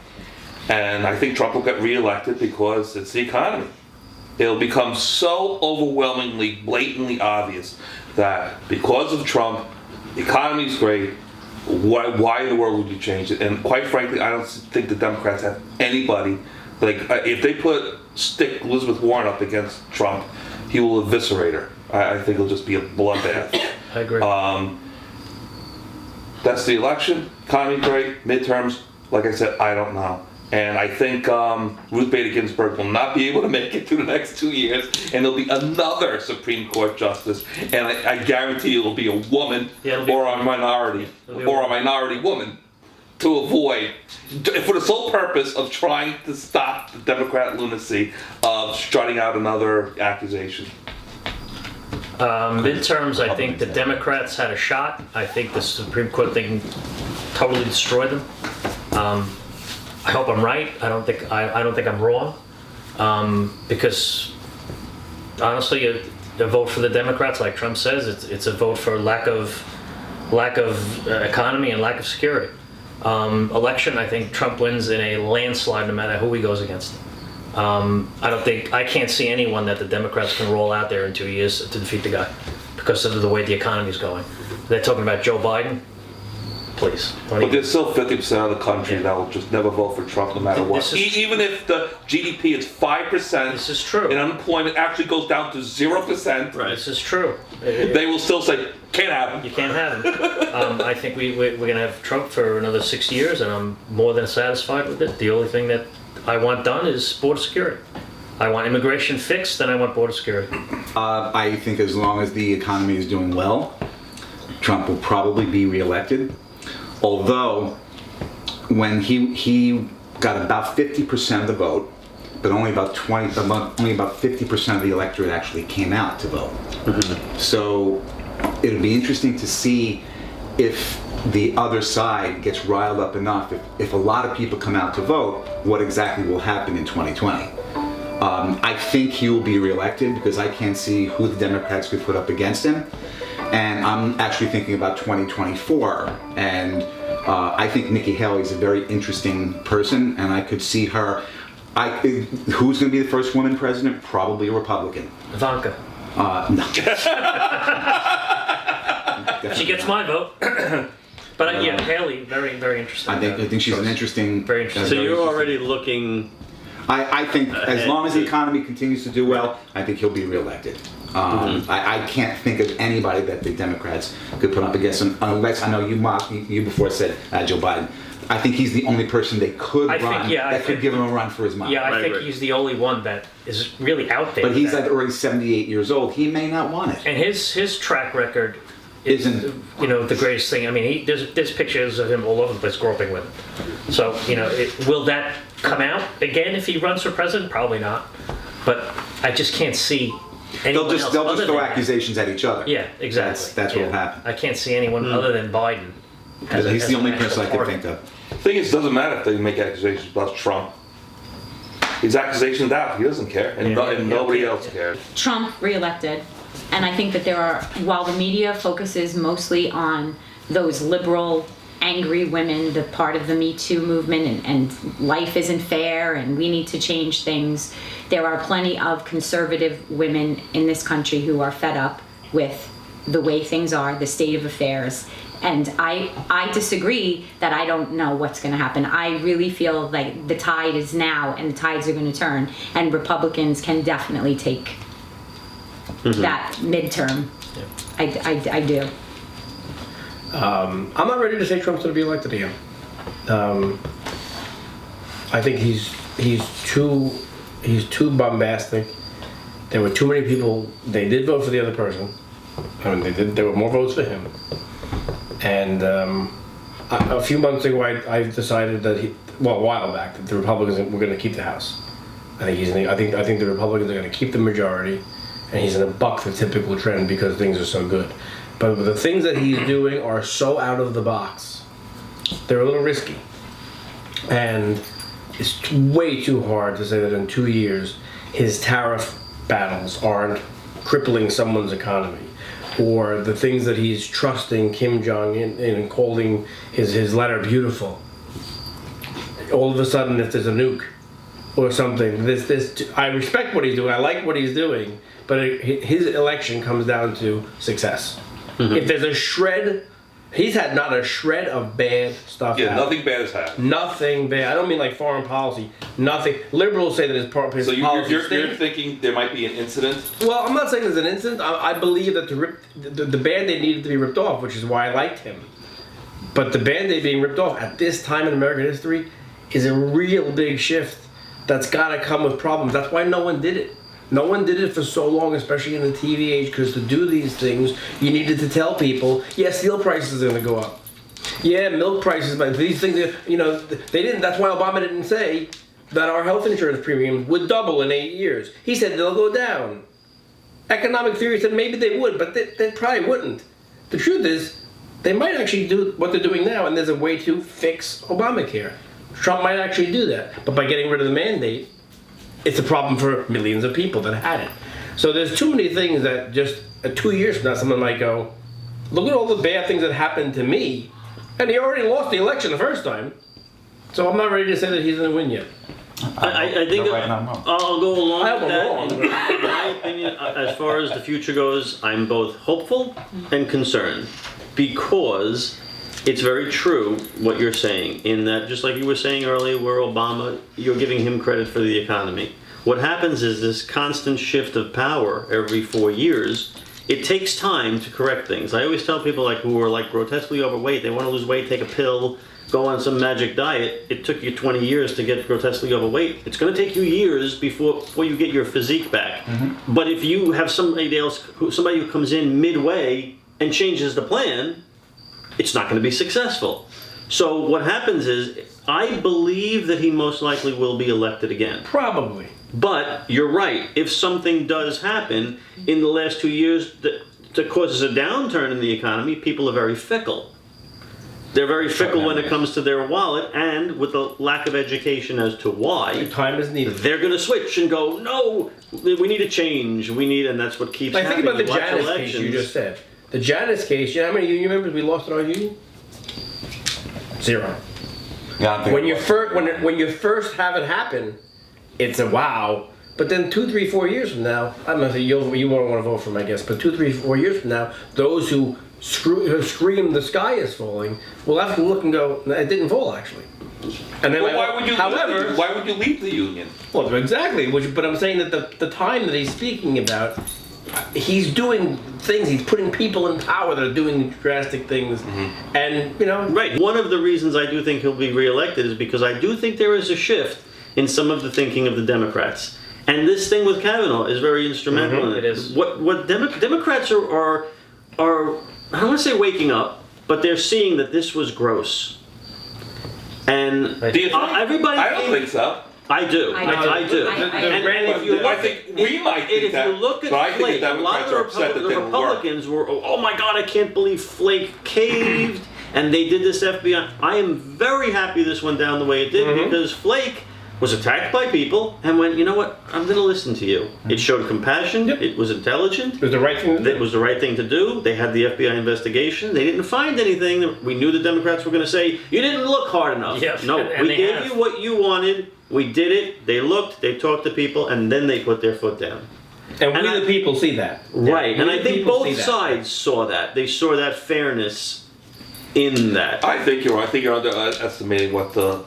and I think Trump will get reelected because it's the economy. It'll become so overwhelmingly, blatantly obvious that because of Trump, the economy's great. Why in the world would you change it? And quite frankly, I don't think the Democrats have anybody. Like, if they stick Elizabeth Warren up against Trump, he will eviscerate her. I think it'll just be a bloodbath. I agree. That's the election. Economy great. Midterms, like I said, I don't know. And I think Ruth Bader Ginsburg will not be able to make it through the next 2 years, and there'll be another Supreme Court justice, and I guarantee it'll be a woman or a minority woman to avoid, for the sole purpose of trying to stop the Democrat lunacy of strutting out another accusation. Midterms, I think the Democrats had a shot. I think the Supreme Court thing totally destroyed them. I hope I'm right. I don't think I'm wrong. Because honestly, a vote for the Democrats, like Trump says, it's a vote for lack of economy and lack of security. Election, I think Trump wins in a landslide no matter who he goes against. I can't see anyone that the Democrats can roll out there in 2 years to defeat the guy because of the way the economy is going. They're talking about Joe Biden. Please. But there's still 50% of the country that will just never vote for Trump no matter what. Even if the GDP is 5%, This is true. and unemployment actually goes down to 0%, Right. This is true. they will still say, can't have him. You can't have him. I think we're going to have Trump for another 6 years, and I'm more than satisfied with it. The only thing that I want done is border security. I want immigration fixed, and I want border security. I think as long as the economy is doing well, Trump will probably be reelected. Although, when he got about 50% of the vote, but only about 50% of the electorate actually came out to vote. Mm-hmm. So it'll be interesting to see if the other side gets riled up enough. If a lot of people come out to vote, what exactly will happen in 2020? I think he will be reelected because I can't see who the Democrats could put up against him. And I'm actually thinking about 2024, and I think Nikki Haley is a very interesting person, and I could see her. Who's going to be the first woman president? Probably a Republican. Ivanka. No. She gets my vote. But yeah, Haley, very, very interesting. I think she's an interesting. Very interesting. So you're already looking. I think as long as the economy continues to do well, I think he'll be reelected. I can't think of anybody that the Democrats could put up against him, unless I know you before said Joe Biden. I think he's the only person they could could give him a run for his money. Yeah, I think he's the only one that is really out there. But he's like already 78 years old. He may not want it. And his track record Isn't the greatest thing. I mean, there's pictures of him all over the place groping women. So will that come out again if he runs for president? Probably not. But I just can't see anyone they'll else just other throw than accusations at each other. Yeah, exactly. That's what will happen. I can't see anyone other than Biden. He's the only person I can think of. The thing is, it doesn't matter if they make accusations about Trump. His accusations out. He doesn't care, and nobody else cares. Trump reelected, and I think that while the media focuses mostly on those liberal, angry women, the part of the Me Too movement, and life isn't fair, and we need to change things, there are plenty of conservative women in this country who are fed up with the way things are, the state of affairs. And I disagree that I don't know what's going to happen. I really feel like the tide is now, and the tides are going to turn, and Republicans can definitely take that midterm. I do. I'm not ready to say Trump's going to be elected again. I think he's too bombastic. There were too many people. They did vote for the other person. I mean, there were more votes for him. And a few months ago, I decided that a while back, that the Republicans were going to keep the House. I think the Republicans are going to keep the majority, and he's going to buck the typical trend because things are so good. But the things that he's doing are so out of the box. They're a little risky, and it's way too hard to say that in 2 years his tariff battles aren't crippling someone's economy. Or the things that he's trusting Kim Jong-un in calling his letter beautiful. All of a sudden, if there's a nuke or something, I respect what he's doing. I like what he's doing, but his election comes down to success. If there's a shred, he's had not a shred of bad stuff. Yeah, happen. nothing bad has happened. Nothing bad. I don't mean like foreign policy. Nothing. Liberals say that his policy. So you're thinking there might be an incident? Well, I'm not saying there's an incident. I believe that the Band-Aid needed to be ripped off, which is why I liked him. But the Band-Aid being ripped off at this time in American history is a real big shift that's got to come with problems. That's why no one did it. No one did it for so long, especially in the TV age, because to do these things, you needed to tell people, yeah, steel prices are going to go up. Yeah, milk prices, but these things, they didn't. That's why Obama didn't say that our health insurance premiums would double in 8 years. He said they'll go down. Economic theory said maybe they would, but they probably wouldn't. The truth is, they might actually do what they're doing now, and there's a way to fix Obamacare. Trump might actually do that, but by getting rid of the mandate, it's a problem for millions of people that had it. So there's too many things that just 2 years from now, someone might go, look at all the bad things that happened to me. And he already lost the election the first time. So I'm not ready to say that he's going to win yet. I think I'll go along I hope with I'm that. wrong. In my opinion, as far as the future goes, I'm both hopeful and concerned, because it's very true what you're saying, in that, just like you were saying earlier, where Obama, you're giving him credit for the economy. What happens is this constant shift of power every 4 years. It takes time to correct things. I always tell people who are grotesquely overweight, they want to lose weight, take a pill, go on some magic diet. It took you 20 years to get grotesquely overweight. It's going to take you years before you get your physique back. Mm-hmm. But if you have somebody who comes in midway and changes the plan, it's not going to be successful. So what happens is, I believe that he most likely will be elected again. Probably. But you're right. If something does happen in the last 2 years that causes a downturn in the economy, people are very fickle. They're very fickle when it comes to their wallet, and with the lack of education as to why, time is needed. They're going to switch and go, no, we need a change. And that's what keeps happening. Think about the Janus case you just said. The Janus case, you know how many union members we lost in our union? 0. Yeah, when you first have it happen, it's a wow. But then 2, 3, 4 years from now, I'm not saying you won't want to vote for him, I guess. But 2, 3, 4 years from now, those who scream the sky is falling will have to look and go, it didn't fall actually. And then, why would you leave the union? Well, exactly. But I'm saying that the time that he's speaking about, he's doing things. He's putting people in power that are doing drastic things, and Right. One of the reasons I do think he'll be reelected is because I do think there is a shift in some of the thinking of the Democrats, and this thing with Kavanaugh is very instrumental in it. It is. What Democrats are I don't want to say waking up, but they're seeing that this was gross. And Do you think? everybody. I don't think so. I do. I I do. I- And if you I look, think we might think if that, you look at but I think Flake, the a lot of Democrats are upset that the didn't work. Republicans were, oh my God, I can't believe Flake caved and they did this FBI. I am very happy this went down the way it did because Flake was attacked by people and went, you know what, I'm going to listen to you. It showed compassion. Yep. It was intelligent. It was the right thing to do. It was the right thing to do. They had the FBI investigation. They didn't find anything. We knew the Democrats were going to say, you didn't look hard enough. Yes, No, and we they gave have. you what you wanted. We did it. They looked, they talked to people, and then they put their foot down. And we And I- the people see that. Right. We And I the think people see both that. sides saw that. They saw that fairness in that. I think you're underestimating what the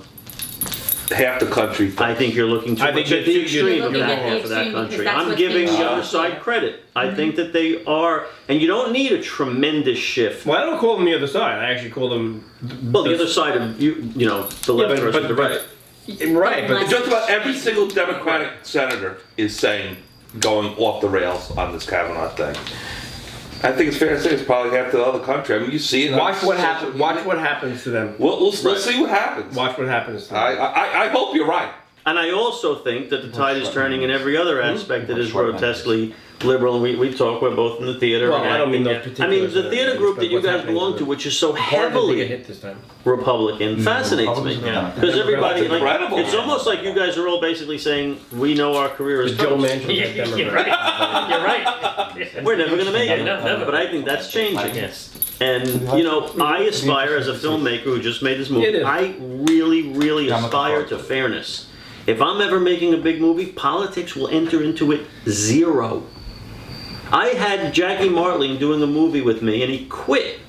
half the country thinks. I think you're looking too I think much at the you're extreme of looking that at the half of that extreme because country. that's I'm what's giving being the other shown. side credit. I think that they are, and you don't need a tremendous shift. Well, I don't call them the other side. I actually call them. Well, the other side of you know, the Yeah, left versus the right. Right, but Just about every single Democratic senator is saying going off the rails on this Kavanaugh thing. I think it's fair to say it's probably half the other country. I mean, you see it. on watch what social happens. media. Watch what happens to them. We'll see what happens. Watch what happens to them. I hope you're right. And I also think that the tide is turning in every other aspect that is grotesquely liberal. And we talk, we're both in the theater. Well, and I don't mean acting. those I mean, the particulars, theater group that you what's guys happening belong to to, them. which is so Hard to take a heavily hit this time. Republican, fascinates me. Republicans are Democrats. Because everybody, That's like, incredible. it's almost like you guys are all basically saying, we know our career is Joe toast. Manchin. You're right. You're right. We're never going to make it. No, never. But I think that's changing. Yes. And, you know, I aspire as a filmmaker who just made this It movie, is. I really, really Yeah, I'm looking aspire forward to to it. fairness. If I'm ever making a big movie, politics will enter into it zero. I had Jackie Martling doing a movie with me and he quit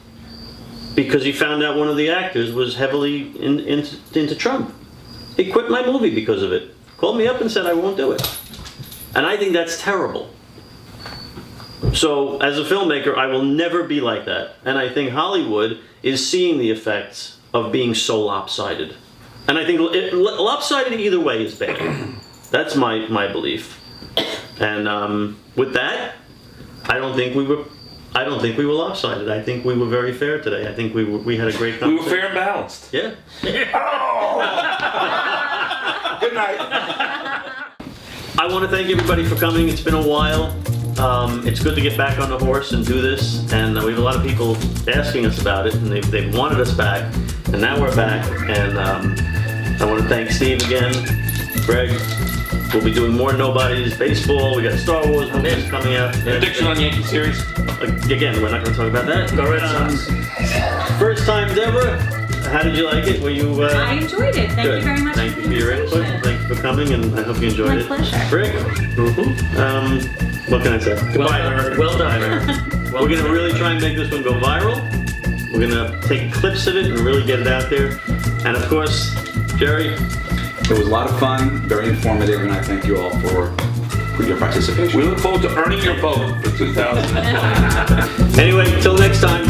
because he found out one of the actors was heavily into Trump. He quit my movie because of it. Called me up and said, I won't do it. And I think that's terrible. So, as a filmmaker, I will never be like that. And I think Hollywood is seeing the effects of being so lopsided. And I think lopsided either way is bad. That's my belief. And with that, I don't think we were lopsided. I think we were very fair today. I think we had a great We conversation. were fair and balanced. Yeah. Good night. I want to thank everybody for coming. It's been a while. It's good to get back on the horse and do this. And we have a lot of people asking us about it, and they've wanted us back. And now we're back. And I want to thank Steve again, Greg. We'll be doing more Nobodies, baseball. We got Star Wars movies coming out. Prediction on Yankee series. Again, we're not going to talk about that. Go Red Sox. First time, Deborah. How did you like it? Were you? I enjoyed it. Thank you very much Thank for you the for your input. invitation. Thank you for coming, and I hope you enjoyed My it. pleasure. Rick. What can I say? Goodbye, Eric. Well done. We're gonna really try and make this one go viral. We're gonna take clips of it and really get it out there. And of course, Gerry. It was a lot of fun, very informative, and I thank you all for your participation. We look forward to earning your vote for 2020. Anyway, till next time.